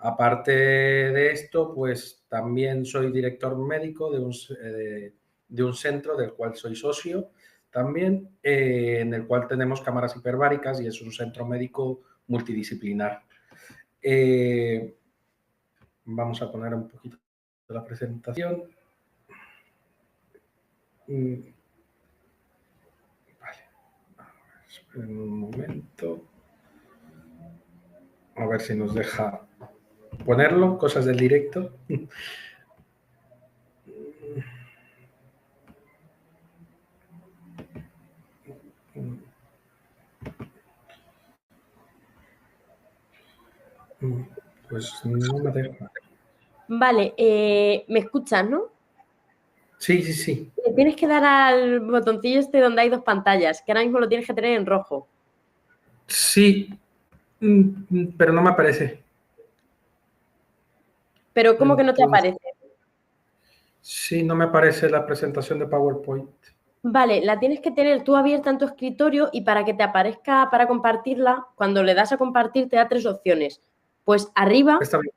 Aparte de esto, pues también soy director médico de un centro del cual soy socio también, en el cual tenemos cámaras hiperbáricas y es un centro médico multidisciplinar. Vamos a poner un poquito de la presentación. Vale, a ver, esperen un momento. A ver si nos deja ponerlo, cosas del directo. Pues no me deja. Vale, me escuchas, ¿no? Sí, sí, sí. Le tienes que dar al botoncillo este donde hay dos pantallas, que ahora mismo lo tienes que tener en rojo. Sí, pero no me aparece. Pero ¿cómo que no te aparece? Sí, no me aparece la presentación de PowerPoint. Vale, la tienes que tener tú abierta en tu escritorio y para que te aparezca para compartirla, cuando le das a compartir te da tres opciones. Pues arriba Está bien,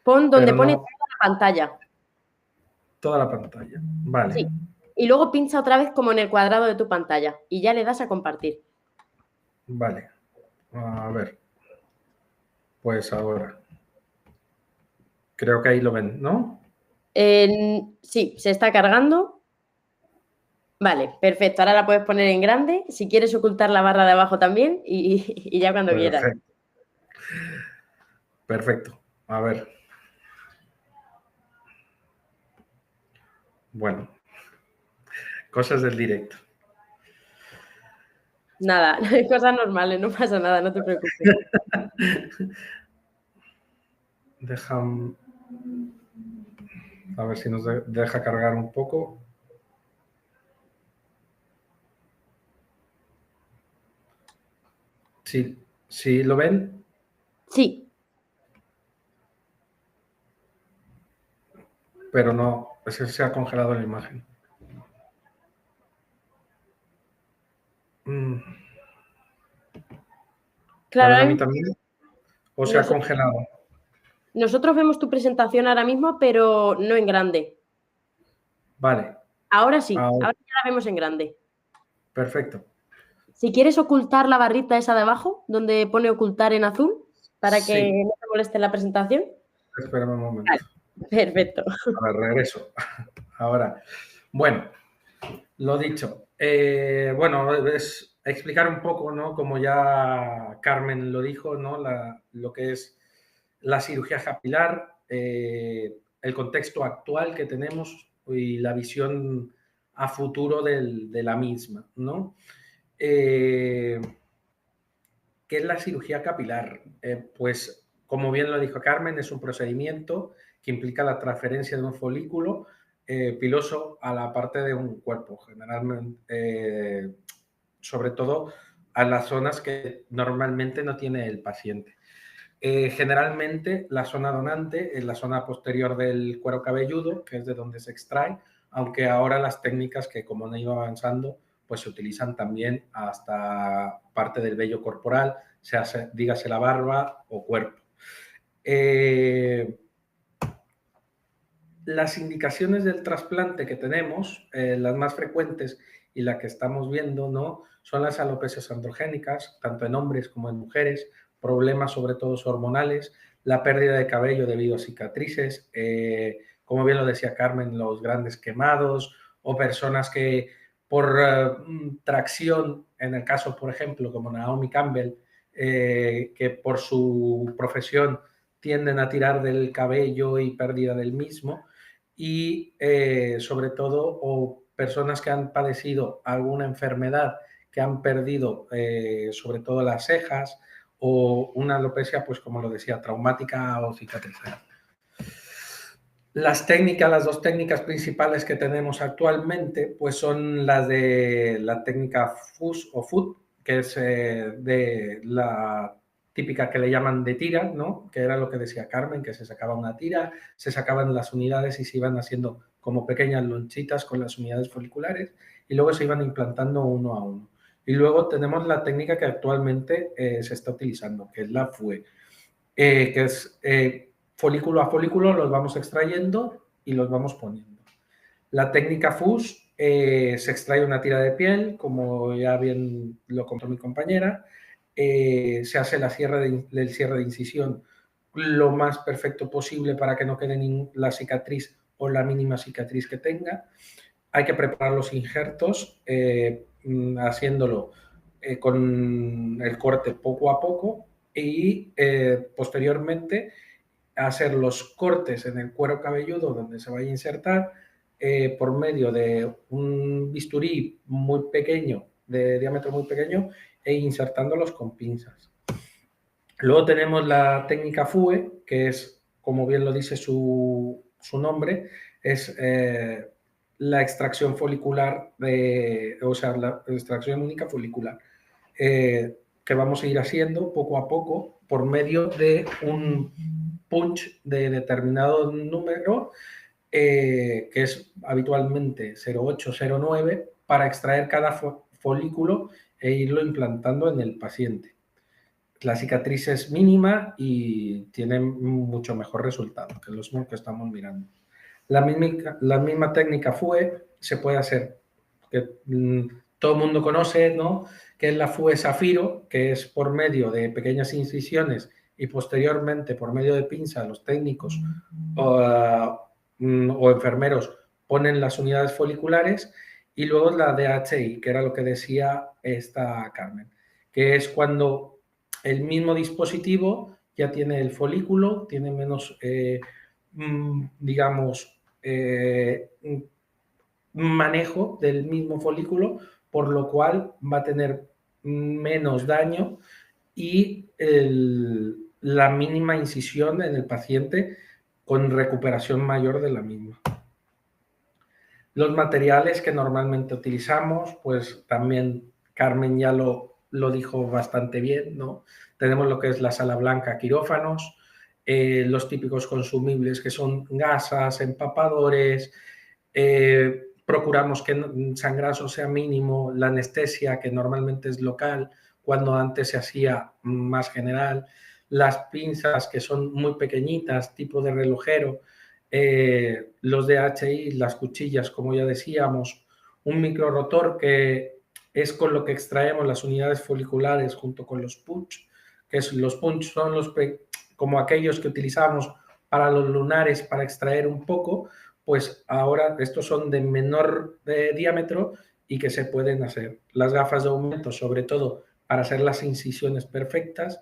pon donde pero pone no toda la pantalla. toda la pantalla. Vale. Sí. Y luego pincha otra vez como en el cuadrado de tu pantalla y ya le das a compartir. Vale. A ver. Pues ahora. Creo que ahí lo ven, ¿no? Sí, se está cargando. Vale, perfecto. Ahora la puedes poner en grande. Si quieres ocultar la barra de abajo también y ya cuando quieras. Perfecto. A ver. Bueno. Cosas del directo. Nada, cosas normales, no pasa nada, no te preocupes. A ver si nos deja cargar un poco. ¿Sí lo ven? Sí. Pero no, es que se ha congelado la imagen. Claro, ¿Para mí también? ¿O se ha congelado? Nosotros vemos tu presentación ahora mismo, pero no en grande. Vale, Ahora sí, Ahora, ahora ya la vemos en grande. perfecto. Si quieres ocultar la barrita esa de abajo, donde pone ocultar en azul, para que Sí, no te moleste la presentación. espérame un momento. Vale, perfecto. Ahora regreso. Ahora, bueno, lo dicho. Bueno, es explicar un poco, ¿no? Como ya Carmen lo dijo, ¿no? Lo que es la cirugía capilar, el contexto actual que tenemos y la visión a futuro de la misma, ¿no? ¿Qué es la cirugía capilar? Pues, como bien lo dijo Carmen, es un procedimiento que implica la transferencia de un folículo piloso a la parte de un cuerpo, generalmente, sobre todo a las zonas que normalmente no tiene el paciente. Generalmente la zona donante es la zona posterior del cuero cabelludo, que es de donde se extrae, aunque ahora las técnicas que como han ido avanzando, pues se utilizan también hasta parte del vello corporal, dígase la barba o cuerpo. Las indicaciones del trasplante que tenemos, las más frecuentes y la que estamos viendo, ¿no? Son las alopecias androgénicas, tanto en hombres como en mujeres, problemas sobre todo hormonales, la pérdida de cabello debido a cicatrices, como bien lo decía Carmen, los grandes quemados o personas que por tracción, en el caso, por ejemplo, como Naomi Campbell, que por su profesión tienden a tirar del cabello y pérdida del mismo, y sobre todo o personas que han padecido alguna enfermedad, que han perdido sobre todo las cejas o una alopecia, pues como lo decía, traumática o cicatrizada. Las técnicas, las dos técnicas principales que tenemos actualmente, pues son las de la técnica FUS o FUT, que es de la típica que le llaman de tira, ¿no? Que era lo que decía Carmen, que se sacaba una tira, se sacaban las unidades y se iban haciendo como pequeñas lonchitas con las unidades foliculares y luego se iban implantando uno a uno. Y luego tenemos la técnica que actualmente se está utilizando, que es la FUE, que es folículo a folículo, los vamos extrayendo y los vamos poniendo. La técnica FUS se extrae una tira de piel, como ya bien lo contó mi compañera, se hace el cierre de incisión lo más perfecto posible para que no quede la cicatriz o la mínima cicatriz que tenga. Hay que preparar los injertos haciéndolo con el corte poco a poco y posteriormente hacer los cortes en el cuero cabelludo donde se vaya a insertar por medio de un bisturí muy pequeño, de diámetro muy pequeño, e insertándolos con pinzas. Luego tenemos la técnica FUE, que es, como bien lo dice su nombre, es la extracción folicular, o sea, la extracción única folicular, que vamos a ir haciendo poco a poco por medio de un punch de determinado número, que es habitualmente 0,809, para extraer cada folículo e irlo implantando en el paciente. La cicatriz es mínima y tiene mucho mejor resultado que los que estamos mirando. La misma técnica FUE se puede hacer, que todo el mundo conoce, ¿no? Que es la FUE Zafiro, que es por medio de pequeñas incisiones y posteriormente por medio de pinza los técnicos o enfermeros ponen las unidades foliculares, y luego la DHI, que era lo que decía esta Carmen, que es cuando el mismo dispositivo ya tiene el folículo, tiene menos, digamos, manejo del mismo folículo, por lo cual va a tener menos daño y la mínima incisión en el paciente con recuperación mayor de la misma. Los materiales que normalmente utilizamos, pues también Carmen ya lo dijo bastante bien, ¿no? Tenemos lo que es la sala blanca, quirófanos, los típicos consumibles que son gasas, empapadores, procuramos que el sangrazo sea mínimo, la anestesia que normalmente es local, cuando antes se hacía más general, las pinzas que son muy pequeñitas, tipo de relojero, los DHI, las cuchillas, como ya decíamos, un microrotor que es con lo que extraemos las unidades foliculares junto con los punch, los punch son como aquellos que utilizamos para los lunares para extraer un poco, pues ahora estos son de menor diámetro y que se pueden hacer. Las gafas de aumento, sobre todo para hacer las incisiones perfectas,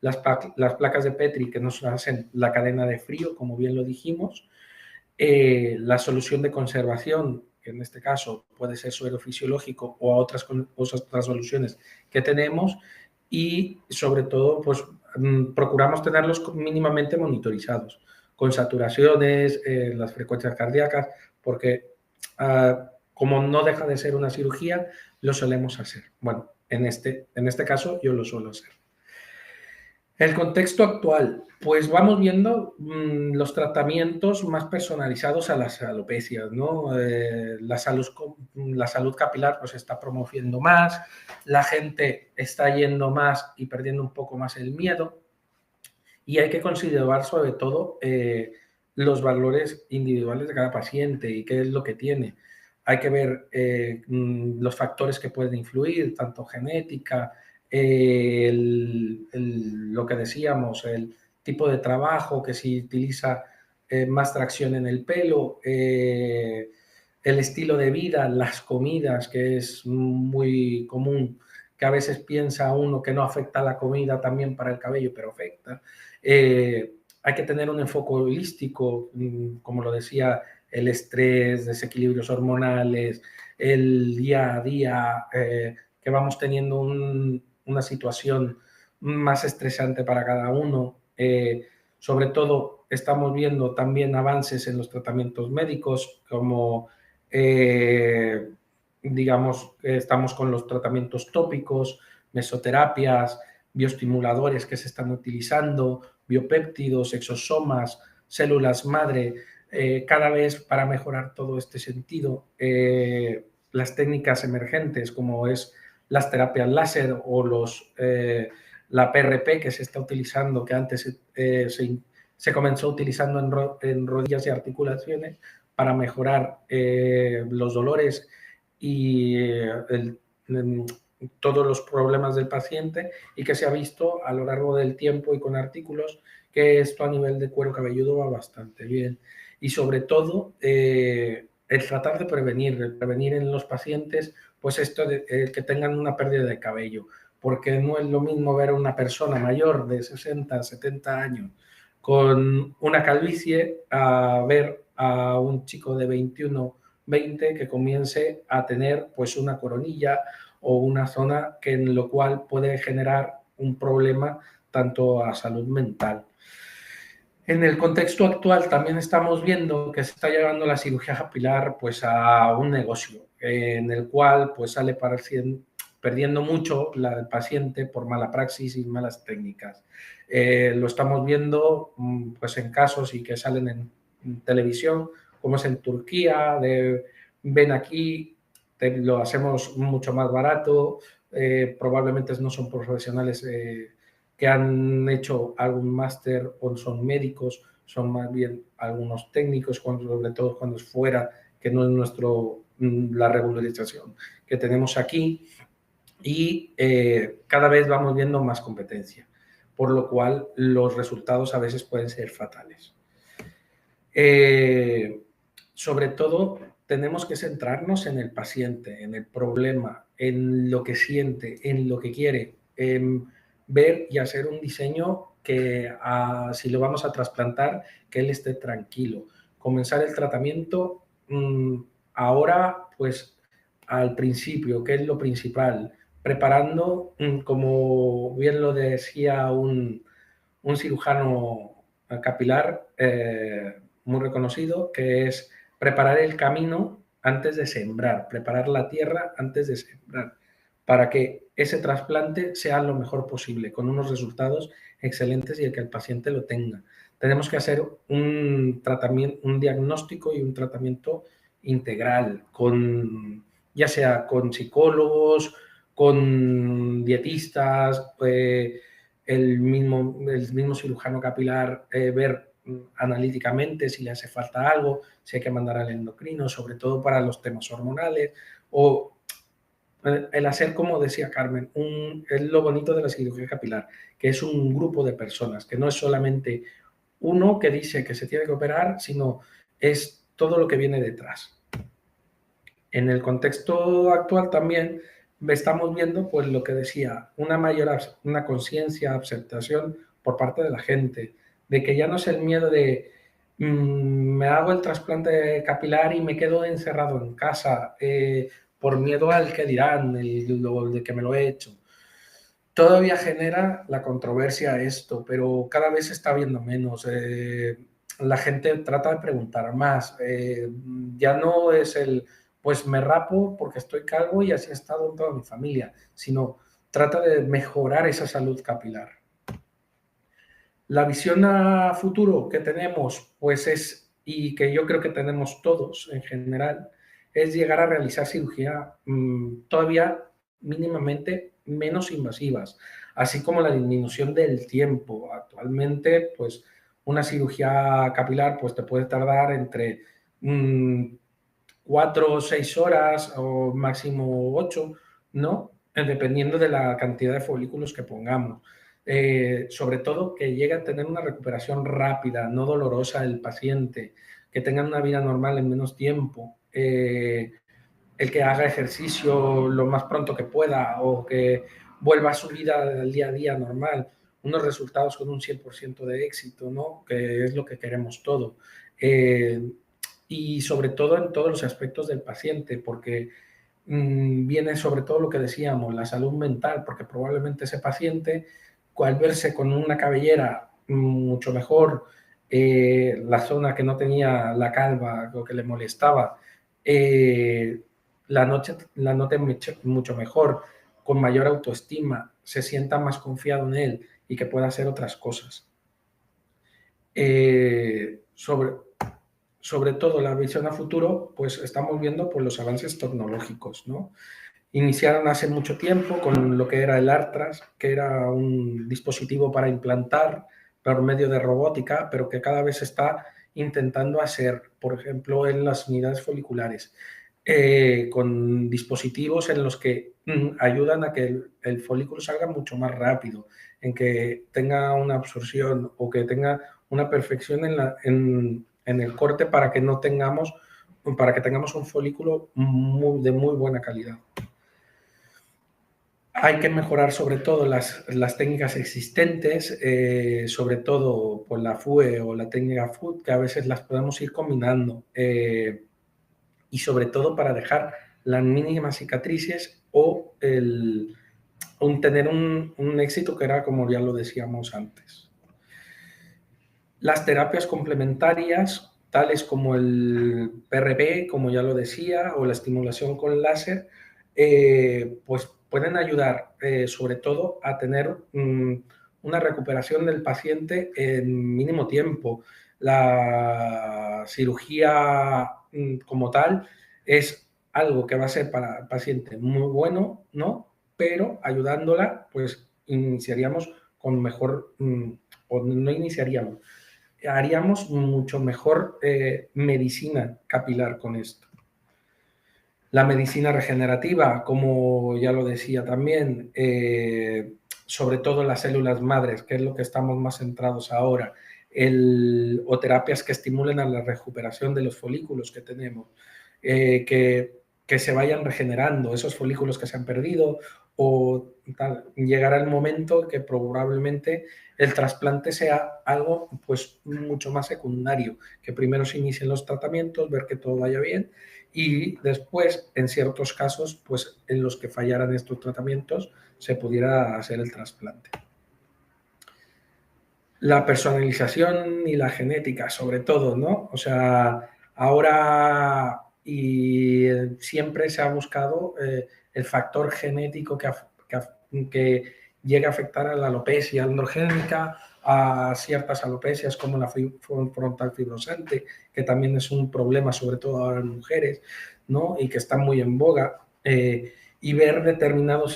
las placas de Petri que nos hacen la cadena de frío, como bien lo dijimos, la solución de conservación, que en este caso puede ser suero fisiológico o otras soluciones que tenemos, y sobre todo pues procuramos tenerlos mínimamente monitorizados, con saturaciones, las frecuencias cardíacas, porque como no deja de ser una cirugía, lo solemos hacer. Bueno, en este caso yo lo suelo hacer. El contexto actual, pues vamos viendo los tratamientos más personalizados a las alopecias, ¿no? La salud capilar pues está promoviendo más, la gente está yendo más y perdiendo un poco más el miedo, y hay que considerar sobre todo los valores individuales de cada paciente y qué es lo que tiene. Hay que ver los factores que pueden influir, tanto genética, lo que decíamos, el tipo de trabajo, que si utiliza más tracción en el pelo, el estilo de vida, las comidas, que es muy común, que a veces piensa uno que no afecta la comida también para el cabello, pero afecta. Hay que tener un enfoque holístico, como lo decía, el estrés, desequilibrios hormonales, el día a día, que vamos teniendo una situación más estresante para cada uno. Sobre todo, estamos viendo también avances en los tratamientos médicos, como, digamos, estamos con los tratamientos tópicos, mesoterapias, bioestimuladores que se están utilizando, biopéptidos, exosomas, células madre, cada vez para mejorar todo este sentido. Las técnicas emergentes, como es las terapias láser o la PRP que se está utilizando, que antes se comenzó utilizando en rodillas y articulaciones para mejorar los dolores y todos los problemas del paciente, y que se ha visto a lo largo del tiempo y con artículos que esto a nivel de cuero cabelludo va bastante bien. Y sobre todo, el tratar de prevenir en los pacientes pues esto de que tengan una pérdida de cabello, porque no es lo mismo ver a una persona mayor de 60, 70 años con una calvicie a ver a un chico de 21, 20 que comience a tener pues una coronilla o una zona que en lo cual puede generar un problema tanto a salud mental. En el contexto actual también estamos viendo que se está llevando la cirugía capilar pues a un negocio en el cual pues sale perdiendo mucho el paciente por mala praxis y malas técnicas. Lo estamos viendo pues en casos y que salen en televisión, como es en Turquía, ven aquí, lo hacemos mucho más barato, probablemente no son profesionales que han hecho algún máster o son médicos, son más bien algunos técnicos, sobre todo cuando es fuera, que no es la regularización que tenemos aquí, y cada vez vamos viendo más competencia, por lo cual los resultados a veces pueden ser fatales. Sobre todo, tenemos que centrarnos en el paciente, en el problema, en lo que siente, en lo que quiere, ver y hacer un diseño que si lo vamos a trasplantar, que él esté tranquilo. Comenzar el tratamiento ahora, pues al principio, que es lo principal, preparando, como bien lo decía un cirujano capilar muy reconocido, que es preparar el camino antes de sembrar, preparar la tierra antes de sembrar, para que ese trasplante sea lo mejor posible, con unos resultados excelentes y el que el paciente lo tenga. Tenemos que hacer un tratamiento, un diagnóstico y un tratamiento integral, ya sea con psicólogos, con dietistas, el mismo cirujano capilar, ver analíticamente si le hace falta algo, si hay que mandar al endocrino, sobre todo para los temas hormonales, o el hacer, como decía Carmen, es lo bonito de la cirugía capilar, que es un grupo de personas, que no es solamente uno que dice que se tiene que operar, sino es todo lo que viene detrás. En el contexto actual también estamos viendo, pues lo que decía, una conciencia, aceptación por parte de la gente, de que ya no es el miedo de me hago el trasplante capilar y me quedo encerrado en casa por miedo al que dirán, de que me lo he hecho. Todavía genera la controversia esto, pero cada vez se está viendo menos. La gente trata de preguntar más. Ya no es pues me rapo porque estoy calvo y así ha estado en toda mi familia, sino trata de mejorar esa salud capilar. La visión a futuro que tenemos, pues y que yo creo que tenemos todos en general, es llegar a realizar cirugía todavía mínimamente menos invasivas, así como la disminución del tiempo. Actualmente, pues una cirugía capilar pues te puede tardar entre 4 o 6 horas o máximo 8, ¿no? Dependiendo de la cantidad de folículos que pongamos. Sobre todo que llegue a tener una recuperación rápida, no dolorosa el paciente, que tengan una vida normal en menos tiempo, el que haga ejercicio lo más pronto que pueda o que vuelva a su vida del día a día normal, unos resultados con un 100% de éxito, ¿no? Que es lo que queremos todo. Y sobre todo en todos los aspectos del paciente, porque viene sobre todo lo que decíamos, la salud mental, porque probablemente ese paciente, al verse con una cabellera mucho mejor, la zona que no tenía la calva o que le molestaba, la note mucho mejor, con mayor autoestima, se sienta más confiado en él y que pueda hacer otras cosas. Sobre todo la visión a futuro, pues estamos viendo pues, los avances tecnológicos, ¿no? Iniciaron hace mucho tiempo con lo que era el ARTRAS, que era un dispositivo para implantar por medio de robótica, pero que cada vez se está intentando hacer, por ejemplo, en las unidades foliculares, con dispositivos en los que ayudan a que el folículo salga mucho más rápido, en que tenga una absorción o que tenga una perfección en el corte para que tengamos un folículo de muy buena calidad. Hay que mejorar sobre todo las técnicas existentes, sobre todo por la FUE o la técnica FUT, que a veces las podemos ir combinando, y sobre todo para dejar las mínimas cicatrices o tener un éxito que era como ya lo decíamos antes. Las terapias complementarias, tales como el PRP, como ya lo decía, o la estimulación con láser, pues pueden ayudar sobre todo a tener una recuperación del paciente en mínimo tiempo. La cirugía como tal es algo que va a ser para el paciente muy bueno, ¿no? Pero ayudándola, pues iniciaríamos con mejor, o no iniciaríamos, haríamos mucho mejor medicina capilar con esto. La medicina regenerativa, como ya lo decía también, sobre todo las células madres, que es lo que estamos más centrados ahora, o terapias que estimulen a la recuperación de los folículos que tenemos, que se vayan regenerando esos folículos que se han perdido, o tal. Llegará el momento que probablemente el trasplante sea algo pues mucho más secundario, que primero se inicien los tratamientos, ver que todo vaya bien, y después, en ciertos casos, pues en los que fallaran estos tratamientos, se pudiera hacer el trasplante. La personalización y la genética, sobre todo, ¿no? O sea, ahora y siempre se ha buscado el factor genético que llegue a afectar a la alopecia androgénica, a ciertas alopecias como la frontal fibrosante, que también es un problema, sobre todo ahora en mujeres, ¿no? Y que está muy en boga, y ver determinado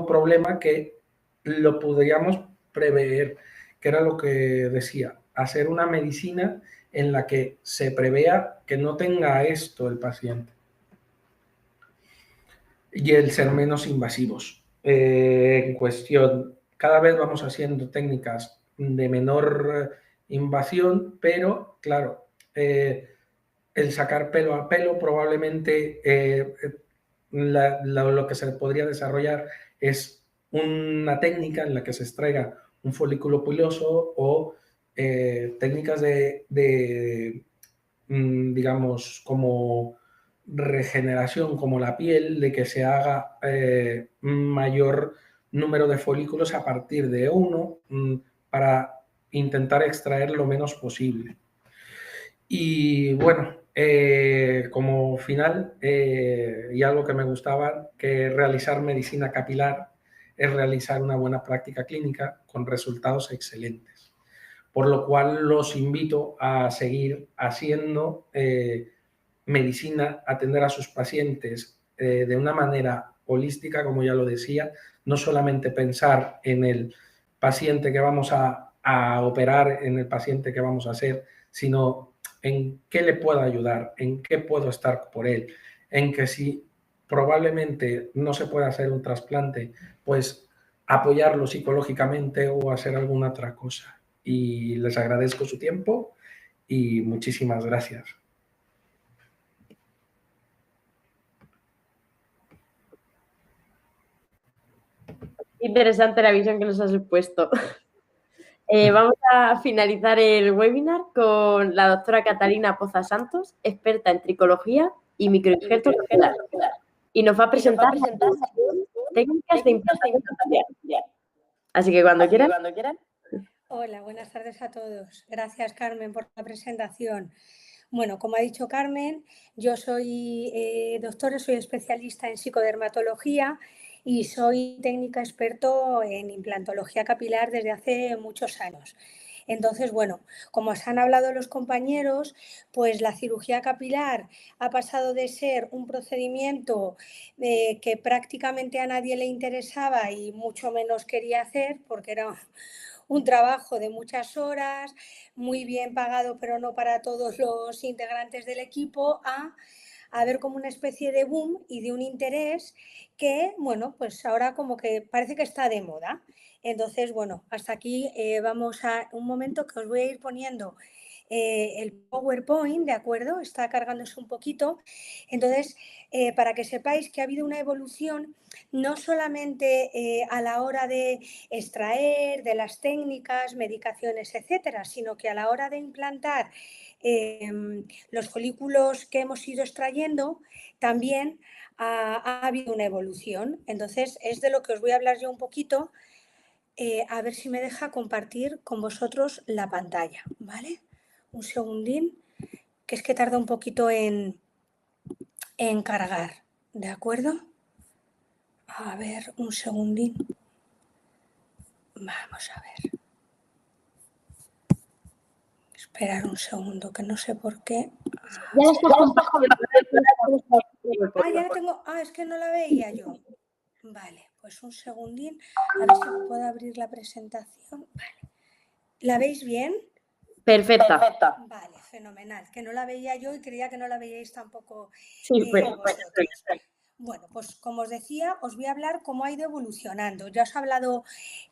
problema que lo podríamos prever, que era lo que decía, hacer una medicina en la que se prevea que no tenga esto el paciente y el ser menos invasivos. En cuestión, cada vez vamos haciendo técnicas de menor invasión, pero claro, el sacar pelo a pelo probablemente lo que se podría desarrollar es una técnica en la que se extraiga un folículo piloso o técnicas digamos, como regeneración, como la piel, de que se haga mayor número de folículos a partir de uno para intentar extraer lo menos posible. Y bueno, como final, y algo que me gustaba, que realizar medicina capilar es realizar una buena práctica clínica con resultados excelentes. Por lo cual los invito a seguir haciendo medicina, atender a sus pacientes de una manera holística, como ya lo decía, no solamente pensar en el paciente que vamos a operar, en el paciente que vamos a hacer, sino en qué le puedo ayudar, en qué puedo estar por él, en que si probablemente no se puede hacer un trasplante, pues apoyarlo psicológicamente o hacer alguna otra cosa. Y les agradezco su tiempo y muchísimas gracias. Interesante la visión que nos has expuesto. Vamos a finalizar el webinar con la doctora Catalina Poza Santos, experta en tricología y microinjertos oculares, y nos va a presentar técnicas de implantación capilar. Así que cuando quieran. Hola, buenas tardes a todos. Gracias, Carmen, por la presentación. Bueno, como ha dicho Carmen, yo soy doctora, soy especialista en psicodermatología y soy técnica experto en implantología capilar desde hace muchos años. Entonces, bueno, como os han hablado los compañeros, pues la cirugía capilar ha pasado de ser un procedimiento que prácticamente a nadie le interesaba y mucho menos quería hacer porque era un trabajo de muchas horas, muy bien pagado, pero no para todos los integrantes del equipo, a ver como una especie de boom y de un interés que, bueno, pues ahora como que parece que está de moda. Entonces, bueno, hasta aquí vamos a un momento que os voy a ir poniendo el PowerPoint, ¿de acuerdo? Está cargándose un poquito. Entonces, para que sepáis que ha habido una evolución no solamente a la hora de extraer, de las técnicas, medicaciones, etcétera, sino que a la hora de implantar los folículos que hemos ido extrayendo, también ha habido una evolución. Entonces, es de lo que os voy a hablar yo un poquito. A ver si me deja compartir con vosotros la pantalla, ¿vale? Un segundín, que es que tarda un poquito en cargar, ¿de acuerdo? A ver, un segundín. Vamos a ver. Esperar un segundo, que no sé por qué. Ya está ya la tengo. Es que no la veía yo. Vale, pues un segundín. A ver si puedo abrir la presentación. Vale. ¿La veis bien? Perfecta. Vale, fenomenal. Que no la veía yo y creía que no la veíais tampoco Sí, vosotros. Bueno, pues como os decía, os voy a hablar cómo ha ido evolucionando. Ya os ha hablado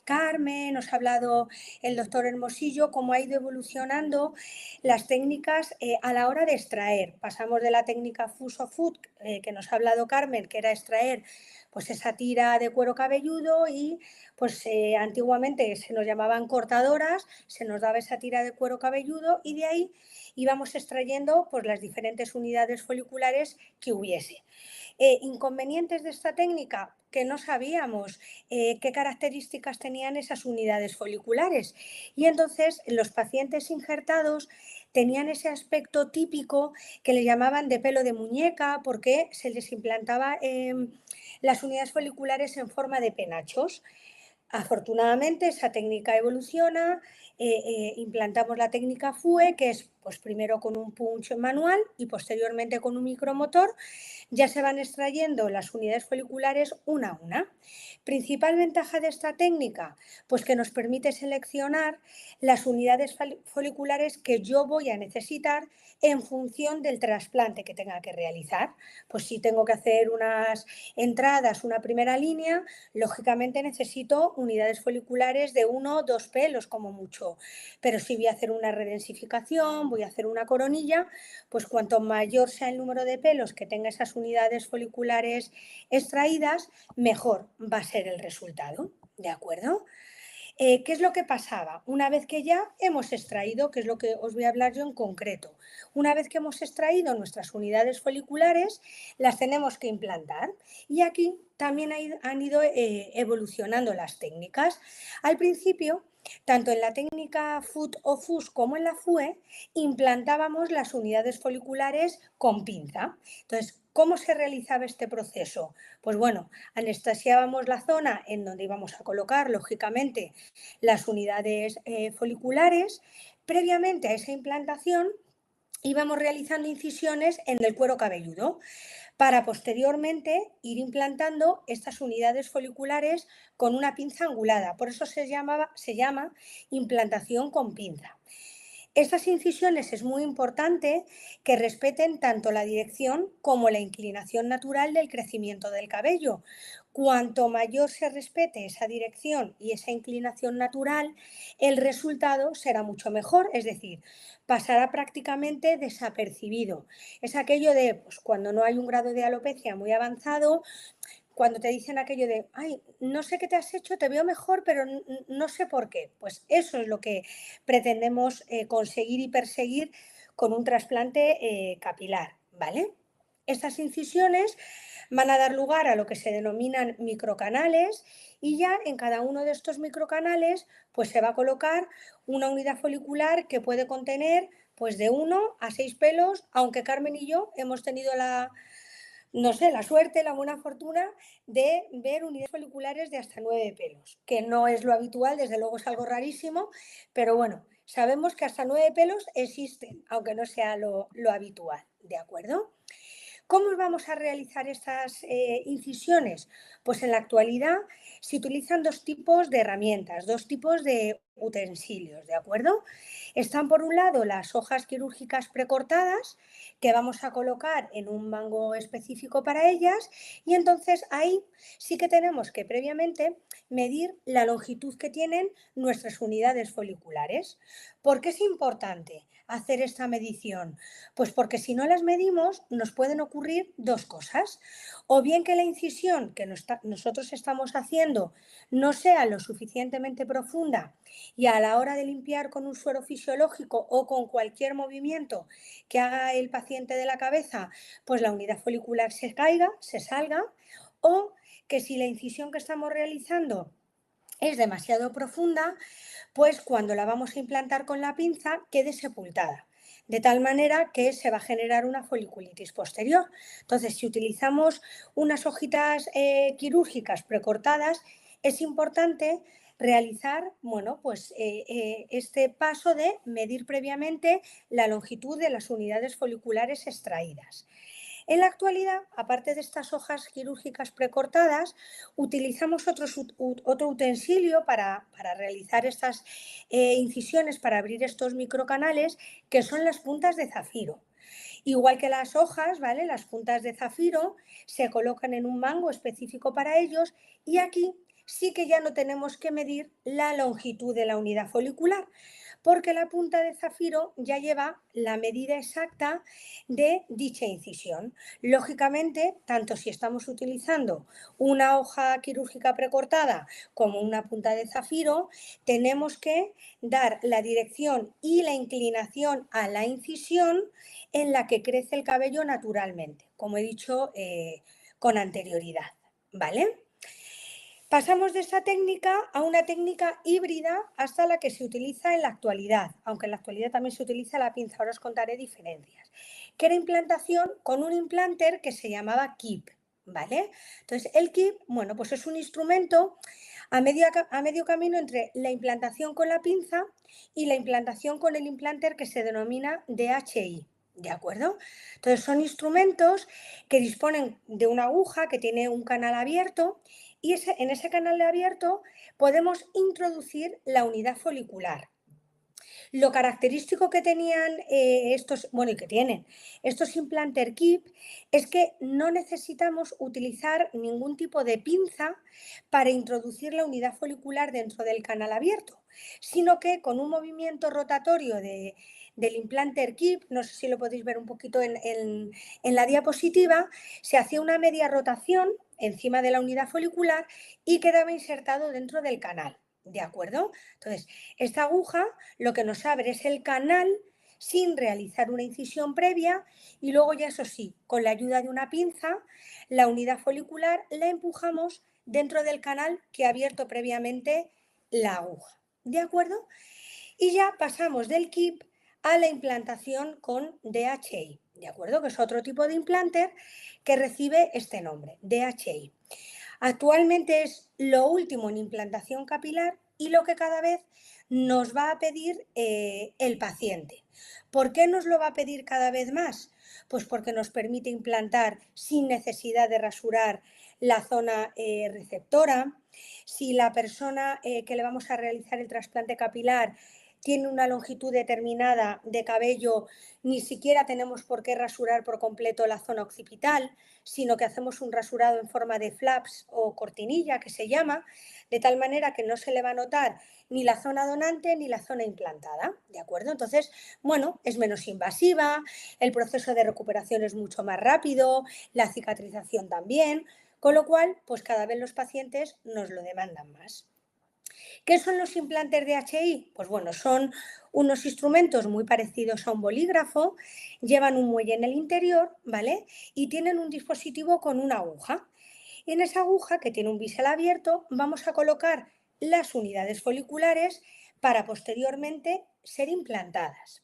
Carmen, os ha hablado el doctor Hermosillo, cómo ha ido evolucionando las técnicas a la hora de extraer. Pasamos de la técnica Fuso Food, que nos ha hablado Carmen, que era extraer pues esa tira de cuero cabelludo y pues antiguamente se nos llamaban cortadoras, se nos daba esa tira de cuero cabelludo y de ahí íbamos extrayendo pues las diferentes unidades foliculares que hubiese. Inconvenientes de esta técnica, que no sabíamos qué características tenían esas unidades foliculares. Y entonces los pacientes injertados tenían ese aspecto típico que le llamaban de pelo de muñeca porque se les implantaba las unidades foliculares en forma de penachos. Afortunadamente esa técnica evoluciona, implantamos la técnica FUE, que es pues primero con un punch manual y posteriormente con un micromotor, ya se van extrayendo las unidades foliculares una a una. Principal ventaja de esta técnica, pues que nos permite seleccionar las unidades foliculares que yo voy a necesitar en función del trasplante que tenga que realizar. Pues si tengo que hacer unas entradas, una primera línea, lógicamente necesito unidades foliculares de 1 o 2 pelos como mucho. Pero si voy a hacer una redensificación, voy a hacer una coronilla, pues cuanto mayor sea el número de pelos que tenga esas unidades foliculares extraídas, mejor va a ser el resultado. ¿De acuerdo? ¿Qué es lo que pasaba? Una vez que ya hemos extraído, que es lo que os voy a hablar yo en concreto, una vez que hemos extraído nuestras unidades foliculares, las tenemos que implantar. Y aquí también han ido evolucionando las técnicas. Al principio, tanto en la técnica FUT o FUS como en la FUE, implantábamos las unidades foliculares con pinza. Entonces, ¿cómo se realizaba este proceso? Pues bueno, anestesiábamos la zona en donde íbamos a colocar, lógicamente, las unidades foliculares. Previamente a esa implantación íbamos realizando incisiones en el cuero cabelludo para posteriormente ir implantando estas unidades foliculares con una pinza angulada. Por eso se llama implantación con pinza. Estas incisiones es muy importante que respeten tanto la dirección como la inclinación natural del crecimiento del cabello. Cuanto mayor se respete esa dirección y esa inclinación natural, el resultado será mucho mejor, es decir, pasará prácticamente desapercibido. Es aquello de, pues, cuando no hay un grado de alopecia muy avanzado, cuando te dicen aquello de, ay, no sé qué te has hecho, te veo mejor, pero no sé por qué. Pues eso es lo que pretendemos conseguir y perseguir con un trasplante capilar, ¿vale? Estas incisiones van a dar lugar a lo que se denominan microcanales y ya en cada uno de estos microcanales pues se va a colocar una unidad folicular que puede contener pues de 1 a 6 pelos, aunque Carmen y yo hemos tenido la suerte, la buena fortuna de ver unidades foliculares de hasta 9 pelos, que no es lo habitual, desde luego es algo rarísimo, pero bueno, sabemos que hasta 9 pelos existen, aunque no sea lo habitual, ¿de acuerdo? ¿Cómo vamos a realizar estas incisiones? Pues en la actualidad se utilizan dos tipos de herramientas, dos tipos de utensilios, ¿de acuerdo? Están por un lado las hojas quirúrgicas precortadas que vamos a colocar en un mango específico para ellas y entonces ahí sí que tenemos que previamente medir la longitud que tienen nuestras unidades foliculares. ¿Por qué es importante hacer esta medición? Pues porque si no las medimos nos pueden ocurrir dos cosas. O bien que la incisión que nosotros estamos haciendo no sea lo suficientemente profunda y a la hora de limpiar con un suero fisiológico o con cualquier movimiento que haga el paciente de la cabeza, pues la unidad folicular se caiga, se salga, o que si la incisión que estamos realizando es demasiado profunda, pues cuando la vamos a implantar con la pinza quede sepultada, de tal manera que se va a generar una foliculitis posterior. Entonces, si utilizamos unas hojitas quirúrgicas precortadas, es importante realizar, bueno, pues, este paso de medir previamente la longitud de las unidades foliculares extraídas. En la actualidad, aparte de estas hojas quirúrgicas precortadas, utilizamos otro utensilio para realizar estas incisiones, para abrir estos microcanales, que son las puntas de zafiro. Igual que las hojas, ¿vale? Las puntas de zafiro se colocan en un mango específico para ellos y aquí sí que ya no tenemos que medir la longitud de la unidad folicular, porque la punta de zafiro ya lleva la medida exacta de dicha incisión. Lógicamente, tanto si estamos utilizando una hoja quirúrgica precortada como una punta de zafiro, tenemos que dar la dirección y la inclinación a la incisión en la que crece el cabello naturalmente, como he dicho con anterioridad, ¿vale? Pasamos de esta técnica a una técnica híbrida hasta la que se utiliza en la actualidad, aunque en la actualidad también se utiliza la pinza, ahora os contaré diferencias, que era implantación con un implanter que se llamaba KIP, ¿vale? Entonces, el KIP, bueno, pues es un instrumento a medio camino entre la implantación con la pinza y la implantación con el implanter que se denomina DHI, ¿de acuerdo? Entonces, son instrumentos que disponen de una aguja que tiene un canal abierto y en ese canal abierto podemos introducir la unidad folicular. Lo característico que tenían estos, bueno, y que tienen estos implanter KIP es que no necesitamos utilizar ningún tipo de pinza para introducir la unidad folicular dentro del canal abierto, sino que con un movimiento rotatorio del implanter KIP, no sé si lo podéis ver un poquito en la diapositiva, se hacía una media rotación encima de la unidad folicular y quedaba insertado dentro del canal. ¿De acuerdo? Entonces, esta aguja lo que nos abre es el canal sin realizar una incisión previa y luego ya eso sí, con la ayuda de una pinza, la unidad folicular la empujamos dentro del canal que ha abierto previamente la aguja. ¿De acuerdo? Y ya pasamos del KIP a la implantación con DHI. ¿De acuerdo? Que es otro tipo de implanter que recibe este nombre, DHI. Actualmente es lo último en implantación capilar y lo que cada vez nos va a pedir el paciente. ¿Por qué nos lo va a pedir cada vez más? Pues porque nos permite implantar sin necesidad de rasurar la zona receptora. Si la persona que le vamos a realizar el trasplante capilar tiene una longitud determinada de cabello, ni siquiera tenemos por qué rasurar por completo la zona occipital, sino que hacemos un rasurado en forma de flaps o cortinilla, que se llama, de tal manera que no se le va a notar ni la zona donante ni la zona implantada, ¿de acuerdo? Entonces, bueno, es menos invasiva, el proceso de recuperación es mucho más rápido, la cicatrización también, con lo cual, pues cada vez los pacientes nos lo demandan más. ¿Qué son los implantes DHI? Pues bueno, son unos instrumentos muy parecidos a un bolígrafo, llevan un muelle en el interior, ¿vale? Y tienen un dispositivo con una aguja. Y en esa aguja, que tiene un bisel abierto, vamos a colocar las unidades foliculares para posteriormente ser implantadas.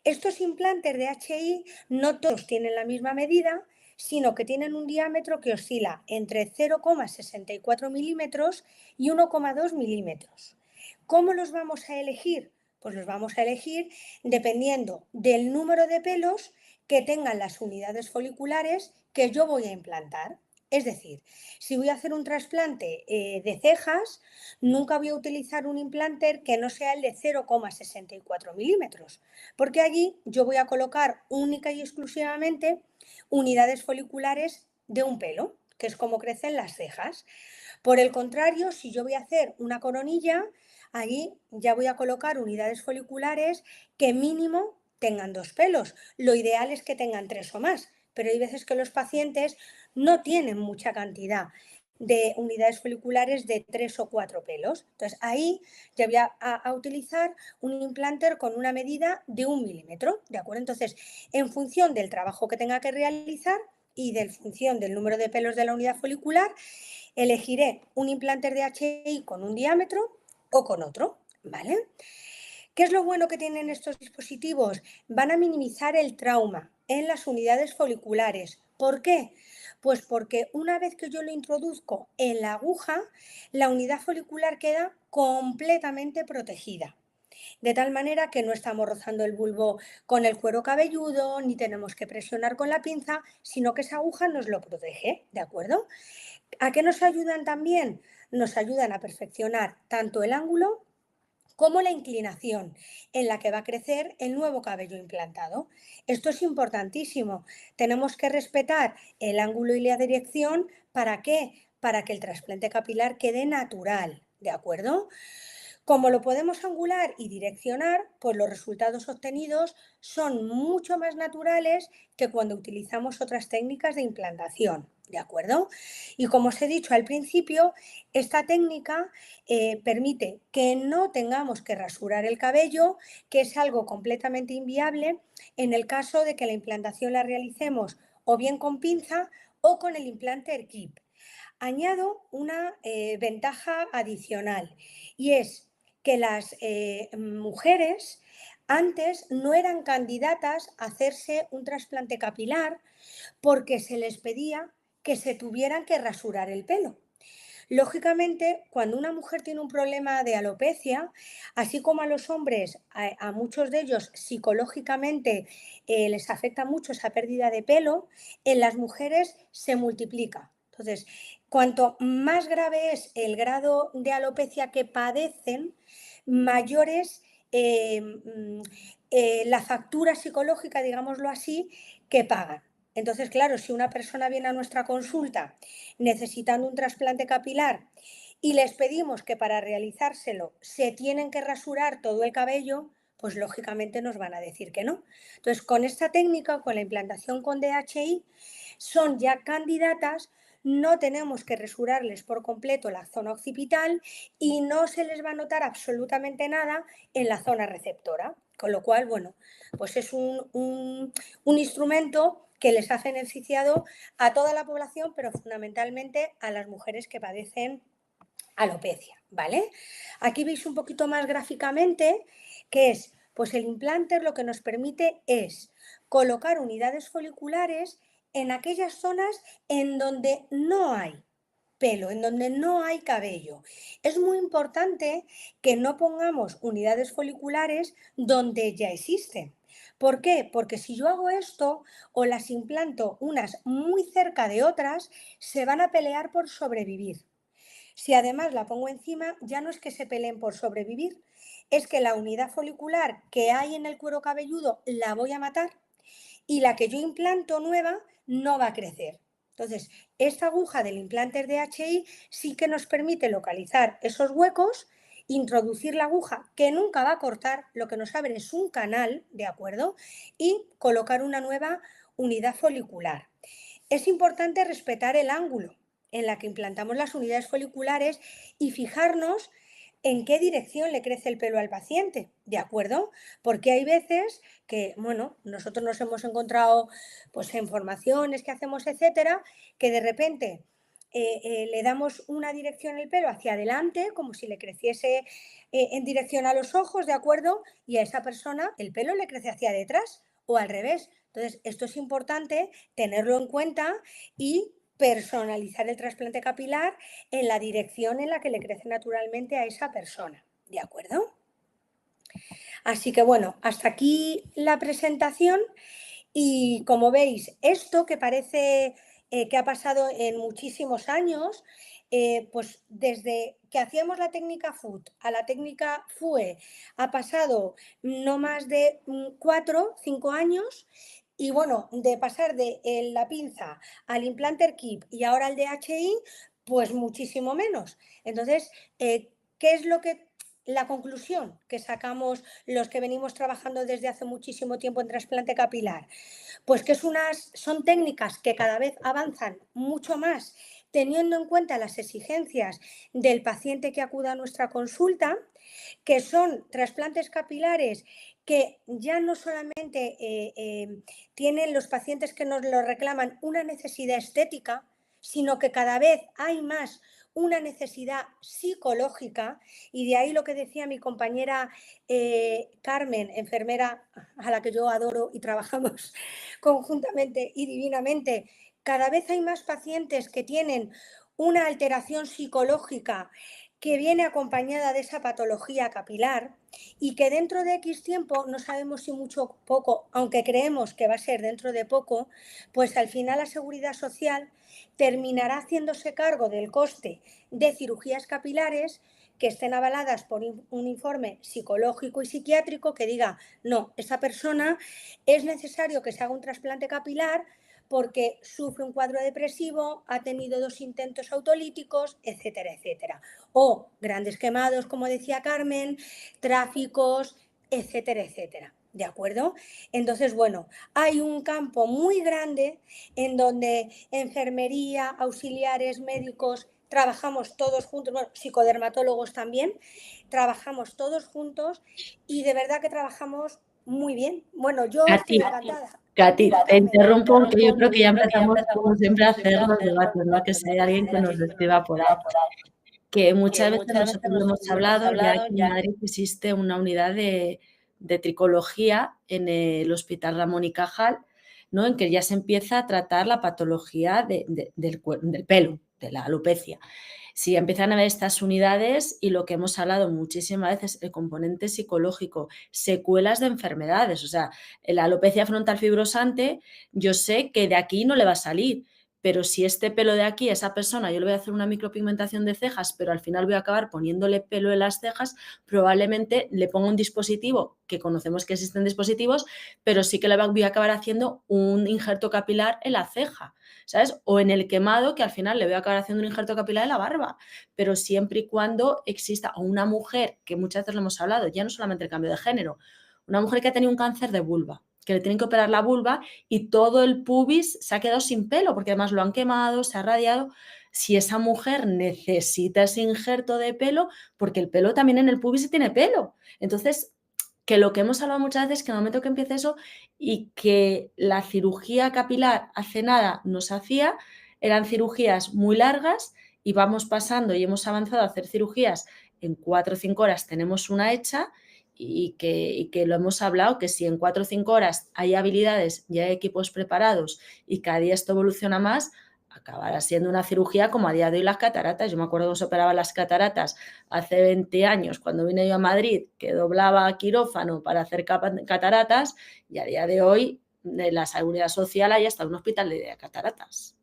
Estos implantes DHI no todos tienen la misma medida, sino que tienen un diámetro que oscila entre 0,64 milímetros y 1,2 milímetros. ¿Cómo los vamos a elegir? Pues los vamos a elegir dependiendo del número de pelos que tengan las unidades foliculares que yo voy a implantar. Es decir, si voy a hacer un trasplante de cejas, nunca voy a utilizar un implanter que no sea el de 0,64 milímetros, porque allí yo voy a colocar única y exclusivamente unidades foliculares de un pelo, que es como crecen las cejas. Por el contrario, si yo voy a hacer una coronilla, allí ya voy a colocar unidades foliculares que mínimo tengan 2 pelos. Lo ideal es que tengan 3 o más, pero hay veces que los pacientes no tienen mucha cantidad de unidades foliculares de 3 o 4 pelos. Entonces ahí ya voy a utilizar un implanter con una medida de 1 milímetro, ¿de acuerdo? Entonces, en función del trabajo que tenga que realizar y en función del número de pelos de la unidad folicular, elegiré un implanter DHI con un diámetro o con otro, ¿vale? ¿Qué es lo bueno que tienen estos dispositivos? Van a minimizar el trauma en las unidades foliculares. ¿Por qué? Pues porque una vez que yo lo introduzco en la aguja, la unidad folicular queda completamente protegida. De tal manera que no estamos rozando el bulbo con el cuero cabelludo, ni tenemos que presionar con la pinza, sino que esa aguja nos lo protege, ¿de acuerdo? ¿A qué nos ayudan también? Nos ayudan a perfeccionar tanto el ángulo como la inclinación en la que va a crecer el nuevo cabello implantado. Esto es importantísimo. Tenemos que respetar el ángulo y la dirección. ¿Para qué? Para que el trasplante capilar quede natural, ¿de acuerdo? Como lo podemos angular y direccionar, pues los resultados obtenidos son mucho más naturales que cuando utilizamos otras técnicas de implantación, ¿de acuerdo? Y como os he dicho al principio, esta técnica permite que no tengamos que rasurar el cabello, que es algo completamente inviable en el caso de que la implantación la realicemos o bien con pinza o con el implanter KIP. Añado una ventaja adicional y es que las mujeres antes no eran candidatas a hacerse un trasplante capilar porque se les pedía que se tuvieran que rasurar el pelo. Lógicamente, cuando una mujer tiene un problema de alopecia, así como a los hombres, a muchos de ellos psicológicamente les afecta mucho esa pérdida de pelo, en las mujeres se multiplica. Entonces, cuanto más grave es el grado de alopecia que padecen, mayor es la factura psicológica, digámoslo así, que pagan. Entonces, claro, si una persona viene a nuestra consulta necesitando un trasplante capilar y les pedimos que para realizárselo se tienen que rasurar todo el cabello, pues lógicamente nos van a decir que no. Entonces, con esta técnica, con la implantación con DHI, son ya candidatas, no tenemos que rasurarles por completo la zona occipital y no se les va a notar absolutamente nada en la zona receptora. Con lo cual, bueno, pues es un instrumento que les ha beneficiado a toda la población, pero fundamentalmente a las mujeres que padecen alopecia, ¿vale? Aquí veis un poquito más gráficamente que es, pues el implante lo que nos permite es colocar unidades foliculares en aquellas zonas en donde no hay pelo, en donde no hay cabello. Es muy importante que no pongamos unidades foliculares donde ya existen. ¿Por qué? Porque si yo hago esto o las implanto unas muy cerca de otras, se van a pelear por sobrevivir. Si además la pongo encima, ya no es que se peleen por sobrevivir, es que la unidad folicular que hay en el cuero cabelludo la voy a matar y la que yo implanto nueva no va a crecer. Entonces, esta aguja del implante DHI sí que nos permite localizar esos huecos, introducir la aguja que nunca va a cortar, lo que nos abre es un canal, ¿de acuerdo? Y colocar una nueva unidad folicular. Es importante respetar el ángulo en la que implantamos las unidades foliculares y fijarnos en qué dirección le crece el pelo al paciente, ¿de acuerdo? Porque hay veces que, bueno, nosotros nos hemos encontrado pues en formaciones que hacemos, etcétera, que de repente le damos una dirección el pelo hacia adelante, como si le creciese en dirección a los ojos, ¿de acuerdo? Y a esa persona el pelo le crece hacia detrás o al revés. Entonces, esto es importante tenerlo en cuenta y personalizar el trasplante capilar en la dirección en la que le crece naturalmente a esa persona, ¿de acuerdo? Así que bueno, hasta aquí la presentación y como veis, esto que parece que ha pasado en muchísimos años, pues desde que hacíamos la técnica FUT a la técnica FUE ha pasado no más de 4 o 5 años. Y bueno, de pasar de la pinza al implanter KIP y ahora al DHI, pues muchísimo menos. Entonces, ¿qué es lo que la conclusión que sacamos los que venimos trabajando desde hace muchísimo tiempo en trasplante capilar? Pues que son técnicas que cada vez avanzan mucho más, teniendo en cuenta las exigencias del paciente que acuda a nuestra consulta, que son trasplantes capilares que ya no solamente tienen los pacientes que nos lo reclaman una necesidad estética, sino que cada vez hay más una necesidad psicológica, y de ahí lo que decía mi compañera Carmen, enfermera a la que yo adoro y trabajamos conjuntamente y divinamente, cada vez hay más pacientes que tienen una alteración psicológica que viene acompañada de esa patología capilar y que dentro de X tiempo, no sabemos si mucho o poco, aunque creemos que va a ser dentro de poco, pues al final la Seguridad Social terminará haciéndose cargo del coste de cirugías capilares que estén avaladas por un informe psicológico y psiquiátrico que diga, no, esa persona es necesario que se haga un trasplante capilar porque sufre un cuadro depresivo, ha tenido 2 intentos autolíticos, etcétera, etcétera. O grandes quemados, como decía Carmen, tráficos, etcétera, etcétera. ¿De acuerdo? Entonces, bueno, hay un campo muy grande en donde enfermería, auxiliares, médicos, trabajamos todos juntos, bueno, psicodermatólogos también, trabajamos todos juntos y de verdad que trabajamos muy bien. Bueno, yo estoy encantada. Katy, te interrumpo porque yo creo que ya empezamos, como siempre, a hacer los debates, ¿no? Que si hay alguien que nos escriba por ahí. Que muchas veces nosotros lo hemos hablado, ya aquí en Madrid existe una unidad de tricología en el Hospital Ramón y Cajal, ¿no? En que ya se empieza a tratar la patología del pelo, de la alopecia. Si empiezan a haber estas unidades y lo que hemos hablado muchísimas veces, el componente psicológico, secuelas de enfermedades, o sea, la alopecia frontal fibrosante, yo sé que de aquí no le va a salir, pero si este pelo de aquí, esa persona, yo le voy a hacer una micropigmentación de cejas, pero al final voy a acabar poniéndole pelo en las cejas, probablemente le ponga un dispositivo, que conocemos que existen dispositivos, pero sí que le voy a acabar haciendo un injerto capilar en la ceja, ¿sabes? O en el quemado, que al final le voy a acabar haciendo un injerto capilar en la barba, pero siempre y cuando exista, o una mujer, que muchas veces lo hemos hablado, ya no solamente el cambio de género, una mujer que ha tenido un cáncer de vulva, que le tienen que operar la vulva y todo el pubis se ha quedado sin pelo, porque además lo han quemado, se ha radiado. Si esa mujer necesita ese injerto de pelo, porque el pelo también en el pubis tiene pelo. Entonces, que lo que hemos hablado muchas veces, que en el momento que empiece eso y que la cirugía capilar hace nada nos hacía, eran cirugías muy largas y vamos pasando y hemos avanzado a hacer cirugías en 4 o 5 horas tenemos una hecha y que lo hemos hablado, que si en 4 o 5 horas hay habilidades y hay equipos preparados y cada día esto evoluciona más, acabará siendo una cirugía como a día de hoy las cataratas. Yo me acuerdo cómo se operaban las cataratas hace 20 años, cuando vine yo a Madrid, que doblaba quirófano para hacer cataratas, y a día de hoy de la Seguridad Social hay hasta un hospital de cataratas.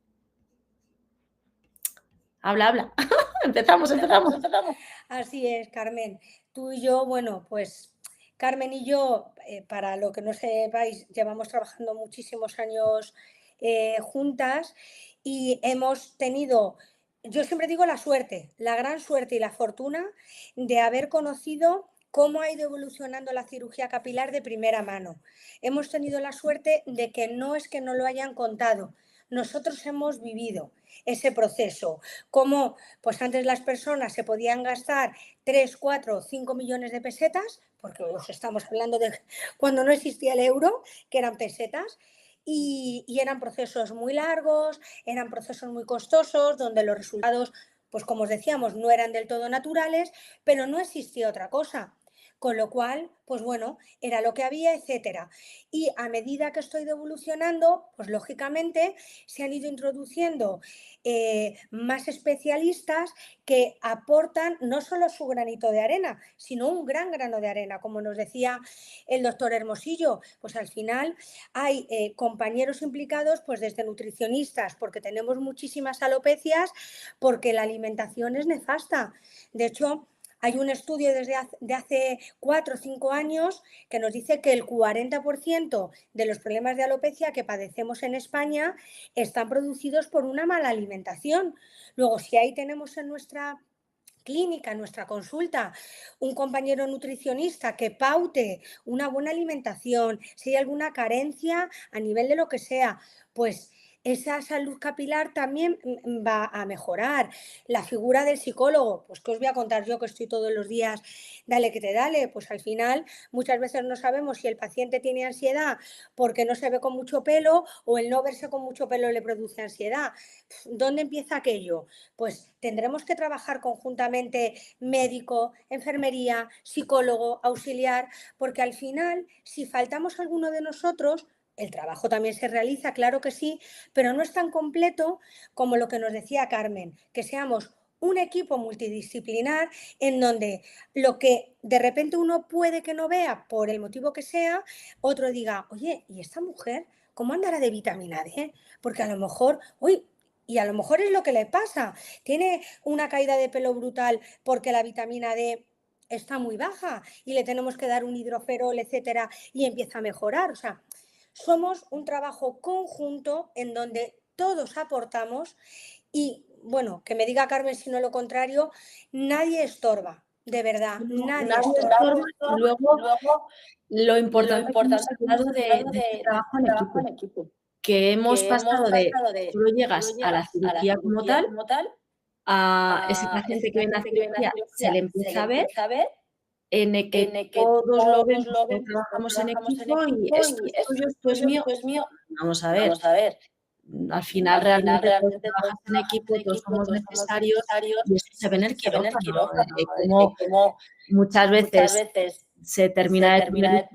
Habla. Empezamos. Así es, Carmen. Tú y yo, bueno, pues Carmen y yo, para lo que no sepáis, llevamos trabajando muchísimos años juntas y hemos tenido, yo siempre digo la suerte, la gran suerte y la fortuna de haber conocido cómo ha ido evolucionando la cirugía capilar de primera mano. Hemos tenido la suerte de que no es que no lo hayan contado, nosotros hemos vivido ese proceso, cómo pues antes las personas se podían gastar 3, 4, 5 millones de pesetas, porque os estamos hablando de cuando no existía el euro, que eran pesetas, y eran procesos muy largos, eran procesos muy costosos, donde los resultados, pues como os decíamos, no eran del todo naturales, pero no existía otra cosa. Con lo cual, pues bueno, era lo que había, etcétera. Y a medida que esto ha ido evolucionando, pues lógicamente se han ido introduciendo más especialistas que aportan no solo su granito de arena, sino un gran grano de arena, como nos decía el doctor Hermosillo. Pues al final hay compañeros implicados, pues desde nutricionistas, porque tenemos muchísimas alopecias, porque la alimentación es nefasta. De hecho, hay un estudio de hace 4 o 5 años que nos dice que el 40% de los problemas de alopecia que padecemos en España están producidos por una mala alimentación. Luego, si ahí tenemos en nuestra clínica, en nuestra consulta, un compañero nutricionista que paute una buena alimentación, si hay alguna carencia a nivel de lo que sea, pues esa salud capilar también va a mejorar. La figura del psicólogo, pues que os voy a contar yo que estoy todos los días, dale que te dale, pues al final muchas veces no sabemos si el paciente tiene ansiedad porque no se ve con mucho pelo o el no verse con mucho pelo le produce ansiedad. ¿Dónde empieza aquello? Pues tendremos que trabajar conjuntamente médico, enfermería, psicólogo, auxiliar, porque al final, si faltamos alguno de nosotros, el trabajo también se realiza, claro que sí, pero no es tan completo como lo que nos decía Carmen, que seamos un equipo multidisciplinar en donde lo que de repente uno puede que no vea por el motivo que sea, otro diga, oye, ¿y esta mujer cómo andará de vitamina D? Porque a lo mejor, y a lo mejor es lo que le pasa, tiene una caída de pelo brutal porque la vitamina D está muy baja y le tenemos que dar un hidroferol, etcétera, y empieza a mejorar. O sea, somos un trabajo conjunto en donde todos aportamos y, bueno, que me diga Carmen si no lo contrario, nadie estorba, de verdad, nadie estorba. Luego, lo importante que hemos hablado de trabajo en equipo, que hemos pasado de solo llegas a la cirugía como tal, a ese paciente que viene a cirugía se le empieza a ver, en el que todos lo vemos, que trabajamos en equipo y esto es tuyo, esto es mío. Vamos a ver, al final realmente todos trabajas en equipo, todos somos necesarios y esto se ve en el quirófano, como muchas veces se termina de tuberizar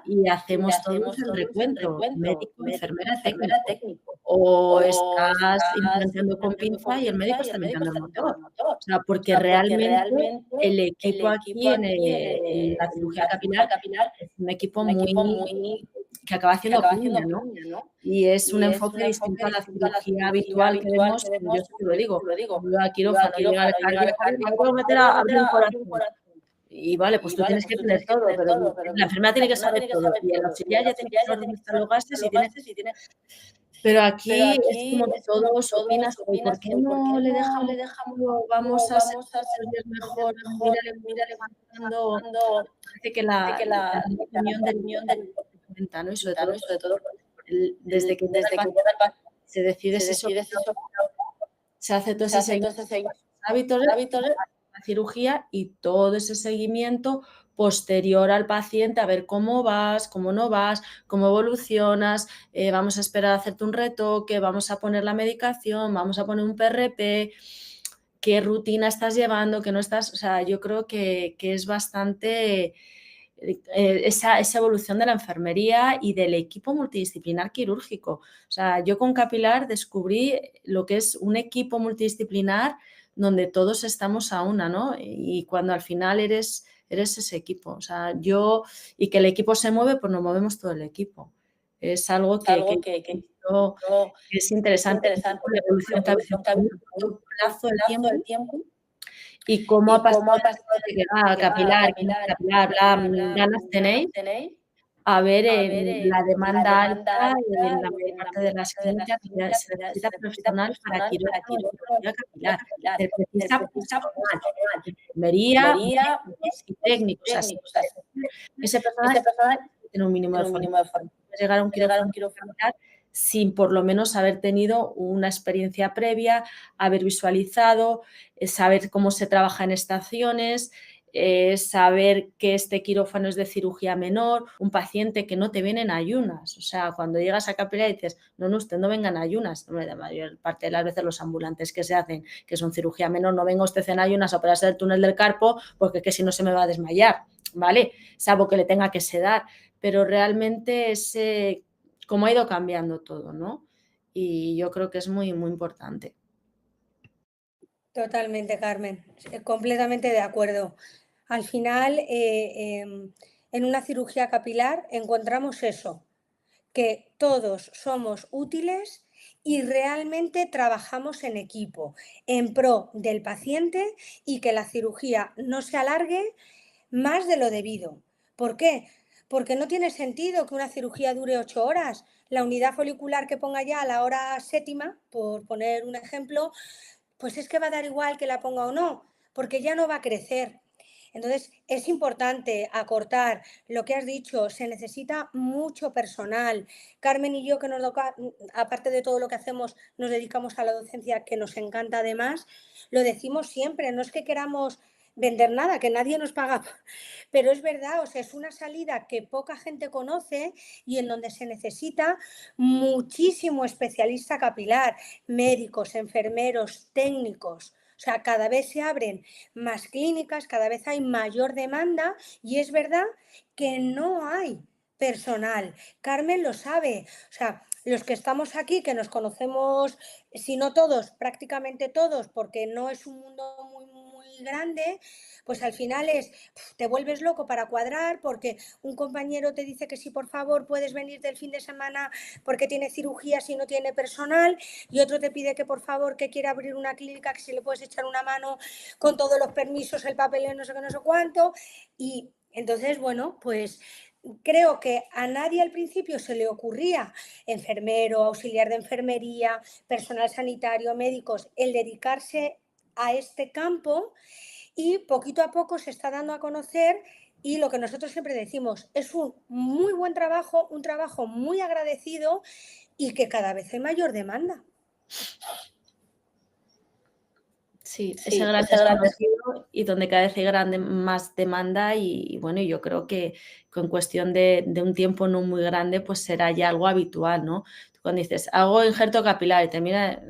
y hacemos todos el recuento, médico, enfermera, técnico. O estás implementando con pinza y el médico está limpiando el motor. O sea, porque realmente el equipo aquí en la cirugía capilar es un equipo muy que acaba haciendo piña, ¿no? Y es un enfoque distinto a la cirugía habitual que vemos, yo siempre lo digo, yo a quirófano, llega al cardiólogo, me tengo que meter a abrir un corazón. Y vale, pues tú tienes que tener todo, pero la enfermera tiene que saber todo. Y el auxiliar ya tiene que saber dónde están los gases y tiene... Pero aquí es como que todos opinas, ¿por qué no le dejamos, vamos a ser mejor, mira levantando? Parece que la opinión del cuenta, ¿no? Y sobre todo desde que se decide eso, se hace todo ese hábitos la cirugía y todo ese seguimiento posterior al paciente, a ver cómo vas, cómo no vas, cómo evolucionas, vamos a esperar a hacerte un retoque, vamos a poner la medicación, vamos a poner un PRP, qué rutina estás llevando, que no estás, o sea, yo creo que es bastante esa evolución de la enfermería y del equipo multidisciplinar quirúrgico. O sea, yo con Capilar descubrí lo que es un equipo multidisciplinar donde todos estamos a una, ¿no? Y cuando al final eres ese equipo. O sea, y que el equipo se mueve, pues nos movemos todo el equipo. Es algo que es interesante. La evolución que ha habido en un plazo de tiempo y cómo ha pasado de que Capilar, ganas tenéis, a ver en la demanda alta en la mayor parte de las clínicas se necesita personal para quirófano de cirugía capilar, se necesita personal, enfermería y técnicos, ese personal tiene un mínimo de formación. Llegar a un quirófano capilar sin por lo menos haber tenido una experiencia previa, haber visualizado, saber cómo se trabaja en estaciones, saber que este quirófano es de cirugía menor, un paciente que no te viene en ayunas. O sea, cuando llegas a Capilar y dices, no, usted no venga en ayunas. La mayor parte de las veces los ambulantes que se hacen, que son cirugía menor, no venga usted en ayunas a operarse del túnel del carpo porque que si no se me va a desmayar, ¿vale? Salvo que le tenga que sedar. Pero realmente cómo ha ido cambiando todo, ¿no? Y yo creo que es muy, muy importante. Totalmente, Carmen, completamente de acuerdo. Al final, en una cirugía capilar encontramos eso, que todos somos útiles y realmente trabajamos en equipo, en pro del paciente y que la cirugía no se alargue más de lo debido. ¿Por qué? Porque no tiene sentido que una cirugía dure 8 horas. La unidad folicular que ponga ya a la hora 7ª, por poner un ejemplo, pues es que va a dar igual que la ponga o no, porque ya no va a crecer. Entonces, es importante acortar lo que has dicho, se necesita mucho personal. Carmen y yo, que aparte de todo lo que hacemos, nos dedicamos a la docencia, que nos encanta además, lo decimos siempre, no es que queramos vender nada, que nadie nos paga, pero es verdad, o sea, es una salida que poca gente conoce y en donde se necesita muchísimo especialista capilar, médicos, enfermeros, técnicos. O sea, cada vez se abren más clínicas, cada vez hay mayor demanda y es verdad que no hay personal. Carmen lo sabe. O sea, los que estamos aquí, que nos conocemos, si no todos, prácticamente todos, porque no es un mundo muy grande, pues al final te vuelves loco para cuadrar porque un compañero te dice que sí, por favor, puedes venir del fin de semana porque tiene cirugías y no tiene personal, y otro te pide que por favor, que quiere abrir una clínica, que si le puedes echar una mano con todos los permisos, el papel, no sé qué, no sé cuánto. Y entonces, bueno, pues creo que a nadie al principio se le ocurría, enfermero, auxiliar de enfermería, personal sanitario, médicos, el dedicarse a este campo, y poquito a poco se está dando a conocer. Y lo que nosotros siempre decimos, es un muy buen trabajo, un trabajo muy agradecido y que cada vez hay mayor demanda. Sí, ese gran desconocido y donde cada vez hay más demanda y bueno, yo creo que con cuestión de un tiempo no muy grande, pues será ya algo habitual, ¿no? Cuando dices, hago injerto capilar y te mira,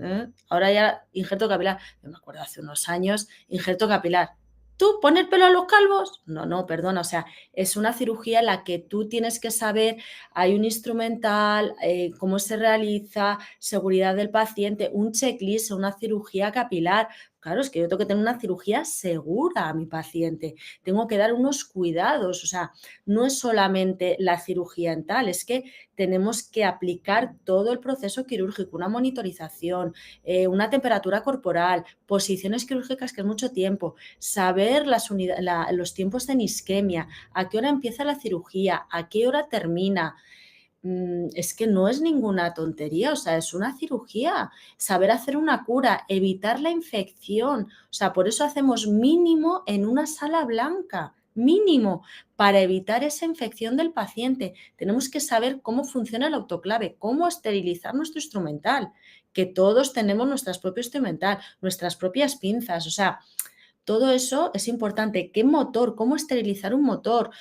ahora ya injerto capilar, yo me acuerdo hace unos años, injerto capilar. ¿Tú poner pelo a los calvos? No, no, perdona, o sea, es una cirugía en la que tú tienes que saber, hay un instrumental, cómo se realiza, seguridad del paciente, un checklist, una cirugía capilar. Claro, es que yo tengo que tener una cirugía segura a mi paciente, tengo que dar unos cuidados, o sea, no es solamente la cirugía en tal, es que tenemos que aplicar todo el proceso quirúrgico, una monitorización, una temperatura corporal, posiciones quirúrgicas que es mucho tiempo, saber los tiempos de isquemia, a qué hora empieza la cirugía, a qué hora termina. Es que no es ninguna tontería, o sea, es una cirugía, saber hacer una cura, evitar la infección, o sea, por eso hacemos mínimo en una sala blanca, mínimo, para evitar esa infección del paciente. Tenemos que saber cómo funciona el autoclave, cómo esterilizar nuestro instrumental, que todos tenemos nuestro propio instrumental, nuestras propias pinzas, o sea, todo eso es importante. ¿Qué motor? ¿Cómo esterilizar un motor?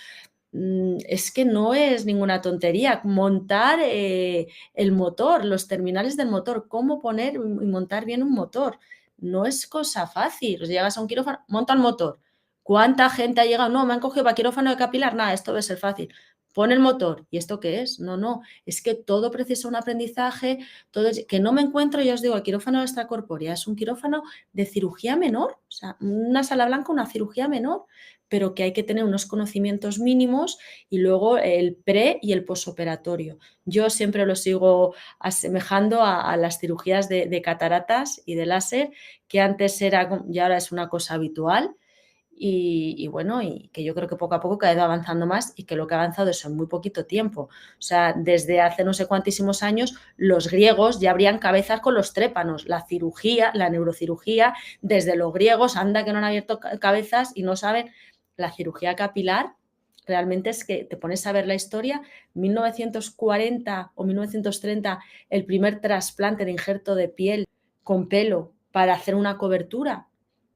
Es que no es ninguna tontería. Montar el motor, los terminales del motor, cómo poner y montar bien un motor. No es cosa fácil. Llegas a un quirófano, monta el motor. ¿Cuánta gente ha llegado? No, me han cogido para quirófano de capilar. Nada, esto debe ser fácil. Pon el motor. ¿Y esto qué es? No, no. Es que todo precisa un aprendizaje. Todo que no me encuentro, ya os digo, el quirófano extracorpórea es un quirófano de cirugía menor. O sea, una sala blanca, una cirugía menor, pero que hay que tener unos conocimientos mínimos y luego el pre y el posoperatorio. Yo siempre lo sigo asemejando a las cirugías de cataratas y de láser, que antes era y ahora es una cosa habitual. Y bueno, y que yo creo que poco a poco ha ido avanzando más y que lo que ha avanzado es en muy poquito tiempo. O sea, desde hace no sé cuantísimos años, los griegos ya abrían cabezas con los trépanos. La cirugía, la neurocirugía, desde los griegos, anda que no han abierto cabezas y no saben. La cirugía capilar realmente es que te pones a ver la historia, 1940 o 1930, el primer trasplante de injerto de piel con pelo para hacer una cobertura.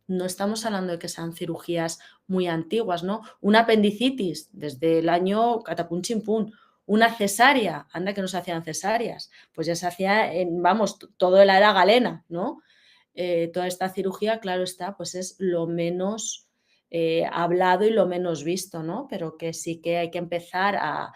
No estamos hablando de que sean cirugías muy antiguas, ¿no? Una apendicitis desde el año catapum chimpún. Una cesárea, anda que no se hacían cesáreas, pues ya se hacía en, vamos, toda la era galena, ¿no? Toda esta cirugía, claro está, pues es lo menos hablado y lo menos visto, ¿no? Pero que sí que hay que empezar a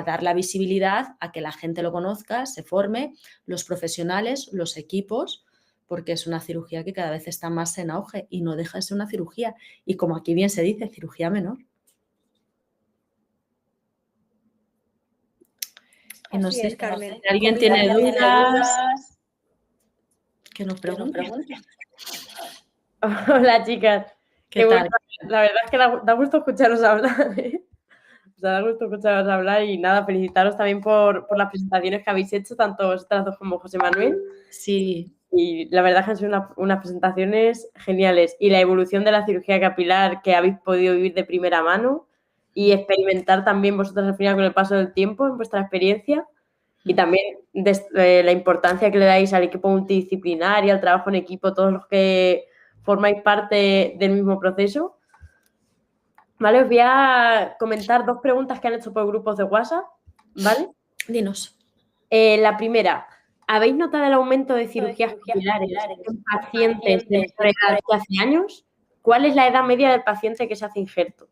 dar la visibilidad, a que la gente lo conozca, se forme, los profesionales, los equipos, porque es una cirugía que cada vez está más en auge y no deja de ser una cirugía. Y como aquí bien se dice, cirugía menor. Y no sé, Carmen. Si alguien tiene dudas, que nos pregunte. Hola, chicas. ¿Qué tal? La verdad es que da gusto escucharos hablar, ¿eh? O sea, da gusto escucharos hablar y nada, felicitaros también por las presentaciones que habéis hecho, tanto vosotras dos como José Manuel. Sí. Y la verdad es que han sido unas presentaciones geniales. Y la evolución de la cirugía capilar que habéis podido vivir de primera mano y experimentar también vosotras al final con el paso del tiempo en vuestra experiencia. Y también la importancia que le dais al equipo multidisciplinar y al trabajo en equipo, todos los que formáis parte del mismo proceso. Vale, os voy a comentar 2 preguntas que han hecho por grupos de WhatsApp, ¿vale? Dinos. La primera, ¿habéis notado el aumento de cirugías capilares en pacientes de menor edad que hace años? ¿Cuál es la edad media del paciente que se hace injerto?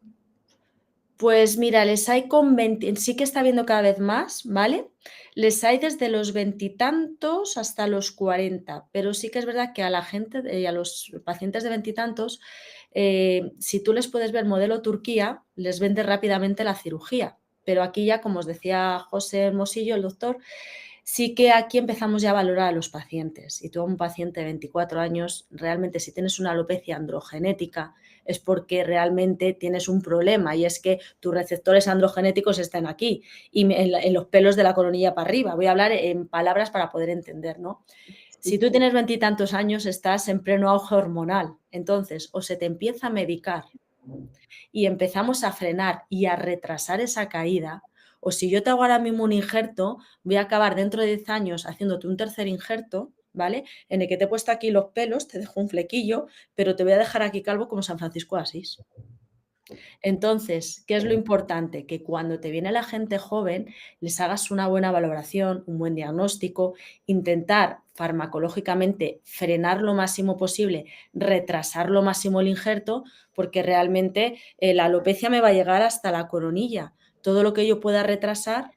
Pues mira, les hay con 20, sí que está viendo cada vez más, ¿vale? Les hay desde los 20 y tantos hasta los 40, pero sí que es verdad que a la gente, a los pacientes de 20 y tantos, si tú les puedes ver modelo Turquía, les vende rápidamente la cirugía. Pero aquí ya, como os decía José Hermosillo, el doctor, sí que aquí empezamos ya a valorar a los pacientes. Y tú a un paciente de 24 años, realmente si tienes una alopecia androgenética, es porque realmente tienes un problema y es que tus receptores androgenéticos están aquí y en los pelos de la coronilla para arriba. Voy a hablar en palabras para poder entender, ¿no? Si tú tienes 20 y tantos años, estás en pleno auge hormonal. Entonces, o se te empieza a medicar y empezamos a frenar y a retrasar esa caída, o si yo te hago ahora mismo un injerto, voy a acabar dentro de 10 años haciéndote un tercer injerto, ¿vale? En el que te he puesto aquí los pelos, te dejo un flequillo, pero te voy a dejar aquí calvo como San Francisco de Asís. Entonces, ¿qué es lo importante? Que cuando te viene la gente joven, les hagas una buena valoración, un buen diagnóstico, intentar farmacológicamente frenar lo máximo posible, retrasar lo máximo el injerto, porque realmente la alopecia me va a llegar hasta la coronilla. Todo lo que yo pueda retrasar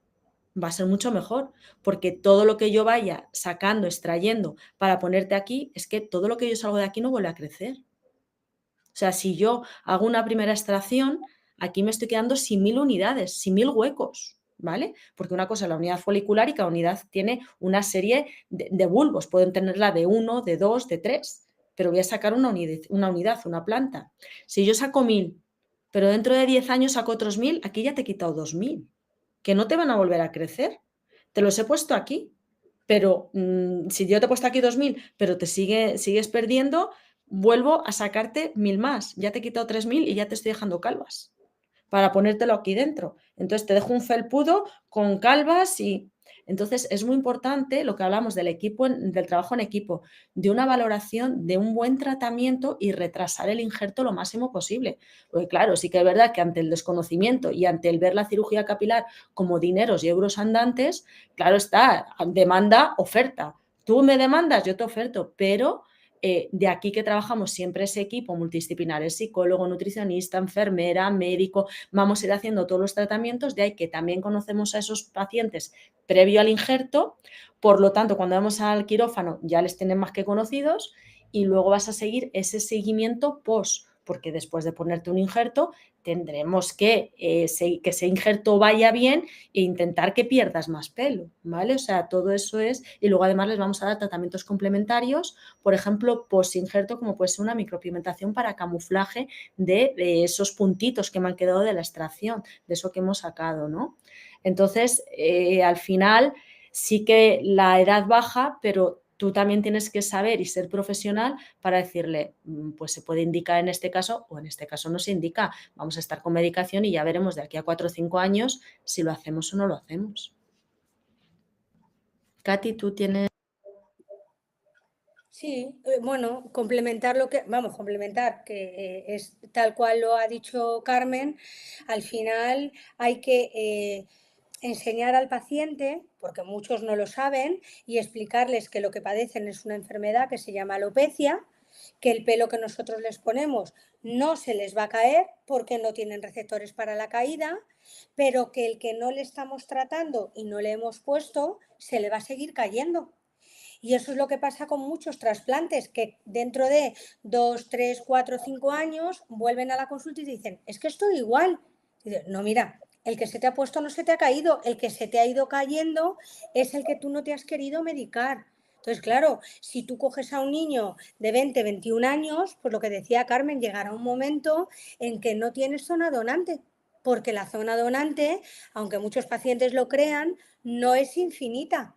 va a ser mucho mejor, porque todo lo que yo vaya sacando, extrayendo para ponerte aquí, es que todo lo que yo salgo de aquí no vuelve a crecer. O sea, si yo hago una primera extracción, aquí me estoy quedando sin 1000 unidades, sin 1000 huecos, ¿vale? Porque una cosa es la unidad folicular y cada unidad tiene una serie de bulbos. Pueden tenerla de 1, de 2, de 3, pero voy a sacar una unidad, una planta. Si yo saco 1000, pero dentro de 10 años saco otros 1000, aquí ya te he quitado 2000, que no te van a volver a crecer. Te los he puesto aquí, pero si yo te he puesto aquí 2000, pero te sigues perdiendo, vuelvo a sacarte 1000 más. Ya te he quitado 3000 y ya te estoy dejando calvas para ponértelo aquí dentro. Entonces te dejo un felpudo con calvas y... Entonces es muy importante lo que hablamos del equipo, del trabajo en equipo, de una valoración, de un buen tratamiento y retrasar el injerto lo máximo posible. Porque claro, sí que es verdad que ante el desconocimiento y ante el ver la cirugía capilar como dineros y euros andantes, claro está, demanda, oferta. Tú me demandas, yo te oferto, pero de aquí que trabajamos siempre ese equipo multidisciplinar, el psicólogo, nutricionista, enfermera, médico, vamos a ir haciendo todos los tratamientos, de ahí que también conocemos a esos pacientes previo al injerto, por lo tanto, cuando vamos al quirófano ya les tienen más que conocidos y luego vas a seguir ese seguimiento post, porque después de ponerte un injerto tendremos que ese injerto vaya bien e intentar que pierdas más pelo, ¿vale? O sea, todo eso es, y luego además les vamos a dar tratamientos complementarios, por ejemplo, post-injerto, como puede ser una micropigmentación para camuflaje de esos puntitos que me han quedado de la extracción, de eso que hemos sacado, ¿no? Entonces, al final sí que la edad baja, pero tú también tienes que saber y ser profesional para decirle, pues se puede indicar en este caso o en este caso no se indica. Vamos a estar con medicación y ya veremos de aquí a 4 o 5 años si lo hacemos o no lo hacemos. Katy, tú tienes... Sí, bueno, complementar, que es tal cual lo ha dicho Carmen, al final hay que enseñar al paciente, porque muchos no lo saben, y explicarles que lo que padecen es una enfermedad que se llama alopecia, que el pelo que nosotros les ponemos no se les va a caer porque no tienen receptores para la caída, pero que el que no le estamos tratando y no le hemos puesto, se le va a seguir cayendo. Y eso es lo que pasa con muchos trasplantes, que dentro de 2, 3, 4, 5 años vuelven a la consulta y dicen, es que estoy igual. Y dicen, no, mira, el que se te ha puesto no se te ha caído, el que se te ha ido cayendo es el que tú no te has querido medicar. Entonces, claro, si tú coges a un niño de 20, 21 años, pues lo que decía Carmen, llegará un momento en que no tienes zona donante, porque la zona donante, aunque muchos pacientes lo crean, no es infinita.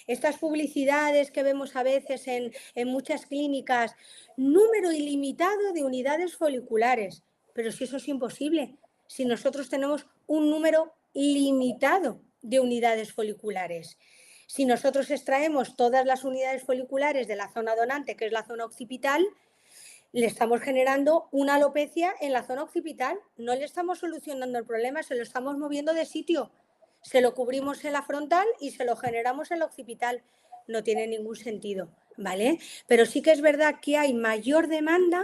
Estas publicidades que vemos a veces en muchas clínicas, número ilimitado de unidades foliculares, pero si eso es imposible, si nosotros tenemos un número limitado de unidades foliculares. Si nosotros extraemos todas las unidades foliculares de la zona donante, que es la zona occipital, le estamos generando una alopecia en la zona occipital, no le estamos solucionando el problema, se lo estamos moviendo de sitio. Se lo cubrimos en la frontal y se lo generamos en la occipital. No tiene ningún sentido, ¿vale? Pero sí que es verdad que hay mayor demanda,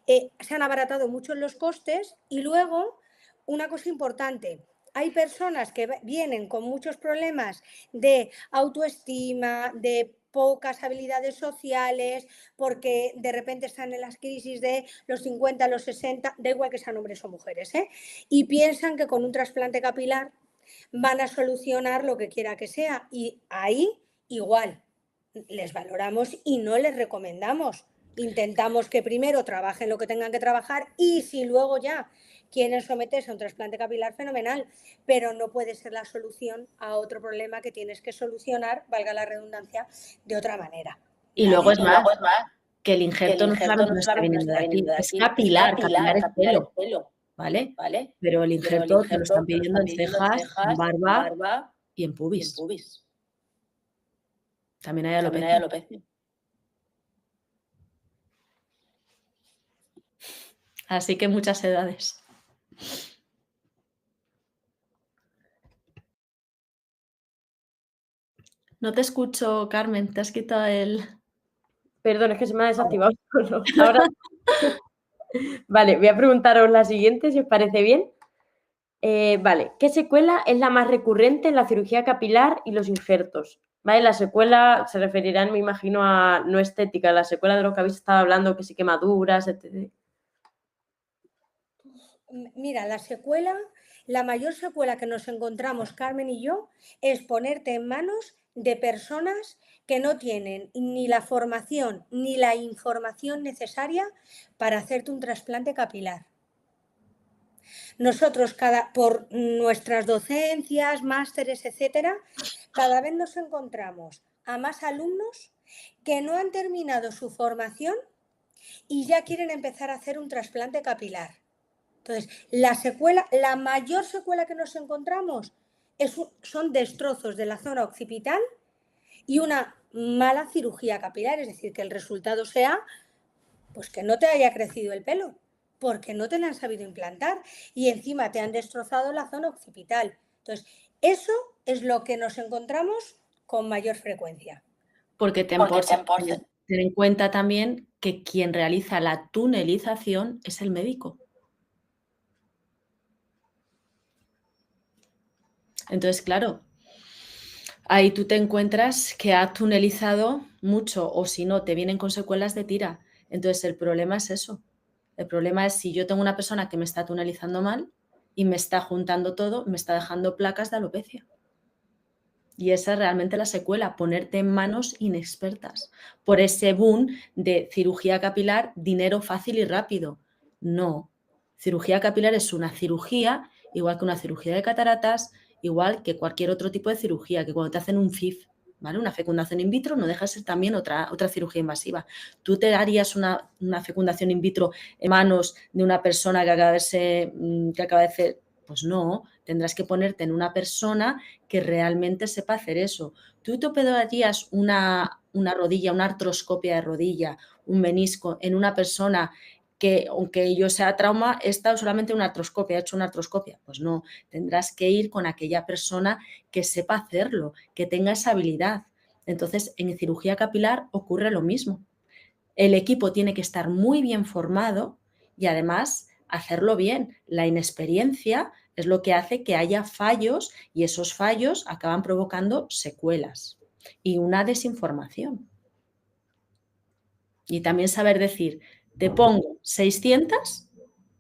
se han abaratado mucho los costes y luego, una cosa importante, hay personas que vienen con muchos problemas de autoestima, de pocas habilidades sociales, porque de repente están en las crisis de los 50, los 60, da igual que sean hombres o mujeres, ¿eh? Y piensan que con un trasplante capilar van a solucionar lo que quiera que sea. Y ahí igual, les valoramos y no les recomendamos. Intentamos que primero trabajen lo que tengan que trabajar y si luego ya quieren someterse a un trasplante capilar, fenomenal, pero no puede ser la solución a otro problema que tienes que solucionar, valga la redundancia, de otra manera. Y luego es más, que el injerto no solamente está viniendo de aquí, es capilar es pelo, ¿vale? Pero el injerto te lo están pidiendo en cejas, en barba y en pubis. También hay alopecia. Así que muchas edades. No te escucho, Carmen, te has quitado el... Perdón, es que se me ha desactivado solo. Ahora... Vale, voy a preguntaros la siguiente, si os parece bien. Vale, ¿qué secuela es la más recurrente en la cirugía capilar y los injertos? ¿Vale? La secuela se referirán, me imagino, a no estética, la secuela de lo que habéis estado hablando, que sí quemaduras, etc. Mira, la mayor secuela que nos encontramos, Carmen y yo, es ponerte en manos de personas que no tienen ni la formación ni la información necesaria para hacerte un trasplante capilar. Nosotros, por nuestras docencias, másteres, etcétera, cada vez nos encontramos a más alumnos que no han terminado su formación y ya quieren empezar a hacer un trasplante capilar. Entonces, la mayor secuela que nos encontramos son destrozos de la zona occipital y una mala cirugía capilar, es decir, que el resultado sea pues que no te haya crecido el pelo, porque no te lo han sabido implantar y encima te han destrozado la zona occipital. Entonces, eso es lo que nos encontramos con mayor frecuencia. Porque ten en cuenta también que quien realiza la tunelización es el médico. Entonces, claro, ahí tú te encuentras que ha tunelizado mucho o si no, te vienen con secuelas de tira. Entonces, el problema es eso. El problema es si yo tengo una persona que me está tunelizando mal y me está juntando todo, me está dejando placas de alopecia. Y esa es realmente la secuela, ponerte en manos inexpertas por ese boom de cirugía capilar, dinero fácil y rápido. No, cirugía capilar es una cirugía, igual que una cirugía de cataratas, igual que cualquier otro tipo de cirugía, que cuando te hacen un FIV, ¿vale? Una fecundación in vitro no deja de ser también otra cirugía invasiva. ¿Tú te harías una fecundación in vitro en manos de una persona que acaba de hacer? Pues no, tendrás que ponerte en una persona que realmente sepa hacer eso. ¿Tú te operarías una rodilla, una artroscopia de rodilla, un menisco en una persona que, aunque yo sea trauma, he estado solamente una artroscopia, he hecho una artroscopia? Pues no, tendrás que ir con aquella persona que sepa hacerlo, que tenga esa habilidad. Entonces, en cirugía capilar ocurre lo mismo. El equipo tiene que estar muy bien formado y además hacerlo bien. La inexperiencia es lo que hace que haya fallos y esos fallos acaban provocando secuelas y una desinformación. Y también saber decir, te pongo 600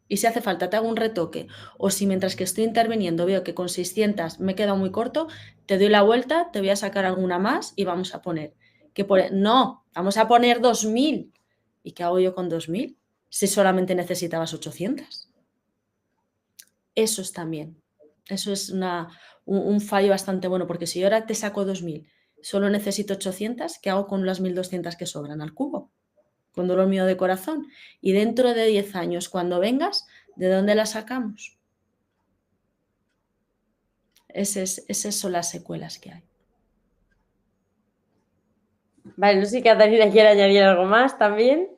y si hace falta te hago un retoque, o si mientras que estoy interviniendo veo que con 600 me he quedado muy corto, te doy la vuelta, te voy a sacar alguna más y vamos a poner. No, vamos a poner 2000. ¿Y qué hago yo con 2000? Si solamente necesitabas 800. Eso es también. Eso es un fallo bastante bueno, porque si yo ahora te saco 2000, solo necesito 800, ¿qué hago con las 1200 que sobran? Al cubo, con dolor mío de corazón. Y dentro de 10 años, cuando vengas, ¿de dónde las sacamos? Esas son las secuelas que hay. Vale, no sé si Catalina quiere añadir algo más también.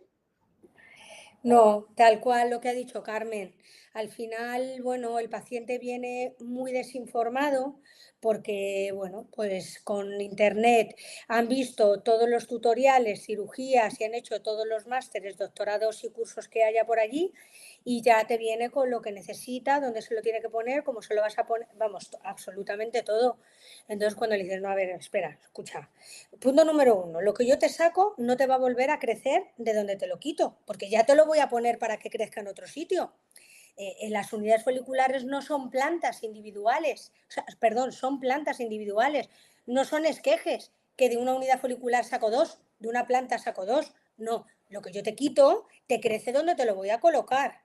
No, tal cual lo que ha dicho Carmen. Al final, bueno, el paciente viene muy desinformado porque, bueno, pues con internet han visto todos los tutoriales, cirugías y han hecho todos los másteres, doctorados y cursos que haya por allí y ya te viene con lo que necesita, dónde se lo tiene que poner, cómo se lo vas a poner, vamos, absolutamente todo. Entonces, cuando le dices, no, a ver, espera, escucha. Punto número 1, lo que yo te saco no te va a volver a crecer de donde te lo quito, porque ya te lo voy a poner para que crezca en otro sitio. Las unidades foliculares no son plantas individuales, son plantas individuales, no son esquejes, que de una unidad folicular saco 2, de una planta saco 2, no, lo que yo te quito te crece donde te lo voy a colocar.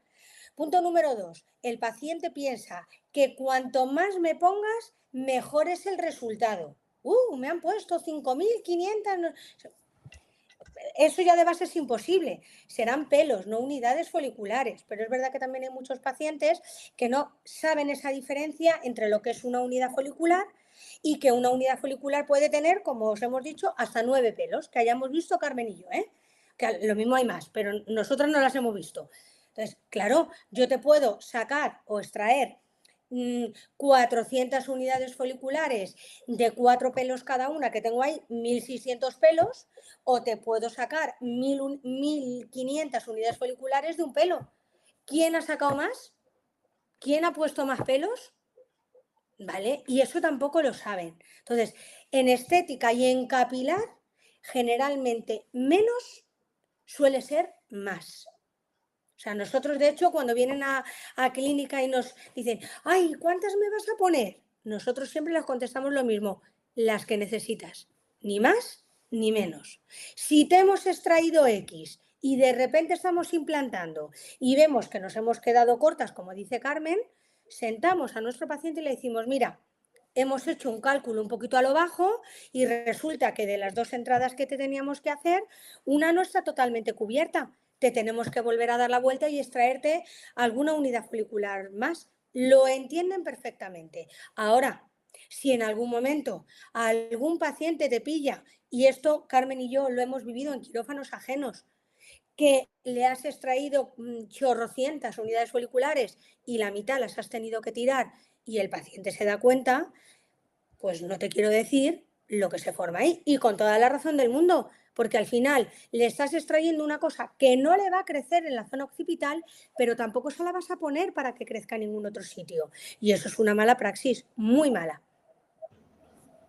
Punto número 2, el paciente piensa que cuanto más me pongas, mejor es el resultado. Me han puesto 5.500... Eso ya de base es imposible. Serán pelos, no unidades foliculares. Pero es verdad que también hay muchos pacientes que no saben esa diferencia entre lo que es una unidad folicular y que una unidad folicular puede tener, como os hemos dicho, hasta 9 pelos, que hayamos visto Carmen y yo, ¿eh? Que lo mismo hay más, pero nosotros no las hemos visto. Entonces, claro, yo te puedo sacar o extraer 400 unidades foliculares de 4 pelos cada una, que tengo ahí 1.600 pelos, o te puedo sacar 1.500 unidades foliculares de un pelo. ¿Quién ha sacado más? ¿Quién ha puesto más pelos? ¿Vale? Y eso tampoco lo saben. Entonces, en estética y en capilar, generalmente menos suele ser más. O sea, nosotros, de hecho, cuando vienen a clínica y nos dicen, ay, ¿cuántas me vas a poner? Nosotros siempre les contestamos lo mismo, las que necesitas, ni más ni menos. Si te hemos extraído X y de repente estamos implantando y vemos que nos hemos quedado cortas, como dice Carmen, sentamos a nuestro paciente y le decimos, mira, hemos hecho un cálculo un poquito a lo bajo y resulta que de las 2 entradas que te teníamos que hacer, una no está totalmente cubierta. Te tenemos que volver a dar la vuelta y extraerte alguna unidad folicular más. Lo entienden perfectamente. Ahora, si en algún momento algún paciente te pilla, y esto Carmen y yo lo hemos vivido en quirófanos ajenos, que le has extraído chorrocientas unidades foliculares y la mitad las has tenido que tirar y el paciente se da cuenta, pues no te quiero decir lo que se forma ahí. Y con toda la razón del mundo, porque al final le estás extrayendo una cosa que no le va a crecer en la zona occipital, pero tampoco se la vas a poner para que crezca en ningún otro sitio. Y eso es una mala praxis, muy mala.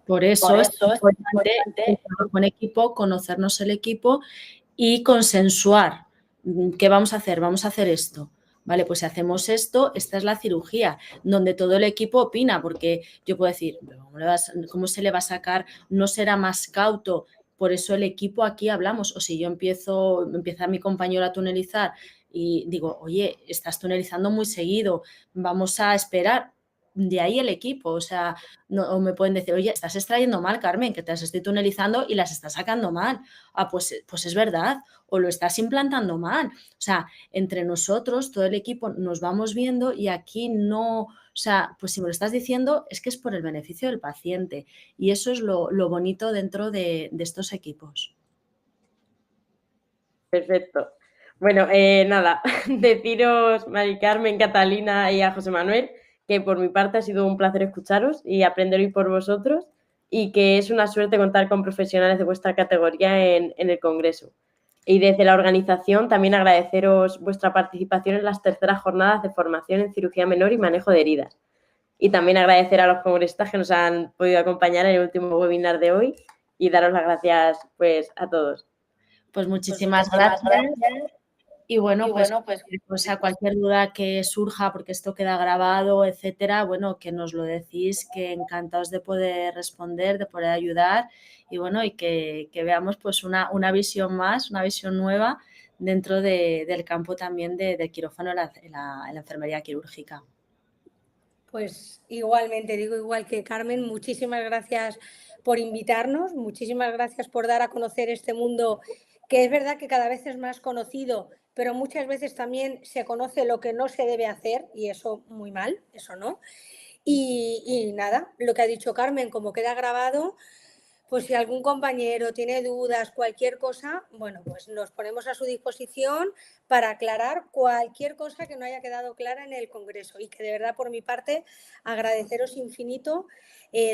Por eso es importante con equipo, conocernos el equipo y consensuar. ¿Qué vamos a hacer? Vamos a hacer esto. Vale, pues si hacemos esto, esta es la cirugía, donde todo el equipo opina, porque yo puedo decir, ¿cómo se le va a sacar? No será más cauto. Por eso el equipo aquí hablamos. O si yo empieza mi compañero a tunelizar y digo, oye, estás tunelizando muy seguido, vamos a esperar. De ahí el equipo, o sea, no, o me pueden decir, oye, estás extrayendo mal, Carmen, que te las estoy tunelizando y las estás sacando mal. Ah, pues es verdad, o lo estás implantando mal. O sea, entre nosotros, todo el equipo, nos vamos viendo y aquí no, o sea, pues si me lo estás diciendo es que es por el beneficio del paciente y eso es lo bonito dentro de estos equipos. Perfecto. Bueno, nada, deciros, Mari Carmen, Catalina y a José Manuel, que por mi parte ha sido un placer escucharos y aprender hoy por vosotros y que es una suerte contar con profesionales de vuestra categoría en el Congreso. Y desde la organización también agradeceros vuestra participación en las terceras jornadas de formación en cirugía menor y manejo de heridas. Y también agradecer a los congresistas que nos han podido acompañar en el último webinar de hoy y daros las gracias pues a todos. Pues muchísimas gracias. Y bueno, pues o sea, cualquier duda que surja, porque esto queda grabado, etcétera, bueno, que nos lo decís, que encantados de poder responder, de poder ayudar y bueno, y que veamos pues una visión más, una visión nueva dentro del campo también del quirófano en la enfermería quirúrgica. Pues igualmente, digo igual que Carmen, muchísimas gracias por invitarnos, muchísimas gracias por dar a conocer este mundo que es verdad que cada vez es más conocido, pero muchas veces también se conoce lo que no se debe hacer y eso muy mal, eso no. Y nada, lo que ha dicho Carmen, como queda grabado, pues si algún compañero tiene dudas, cualquier cosa, bueno, pues nos ponemos a su disposición para aclarar cualquier cosa que no haya quedado clara en el Congreso. Y que de verdad, por mi parte, agradeceros infinito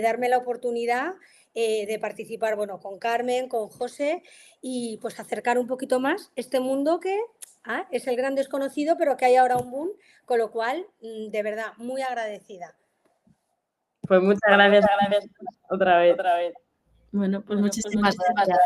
darme la oportunidad de participar, bueno, con Carmen, con José y pues acercar un poquito más este mundo que es el gran desconocido, pero que hay ahora un boom, con lo cual, de verdad, muy agradecida. Pues muchas gracias otra vez. Bueno, pues muchísimas gracias.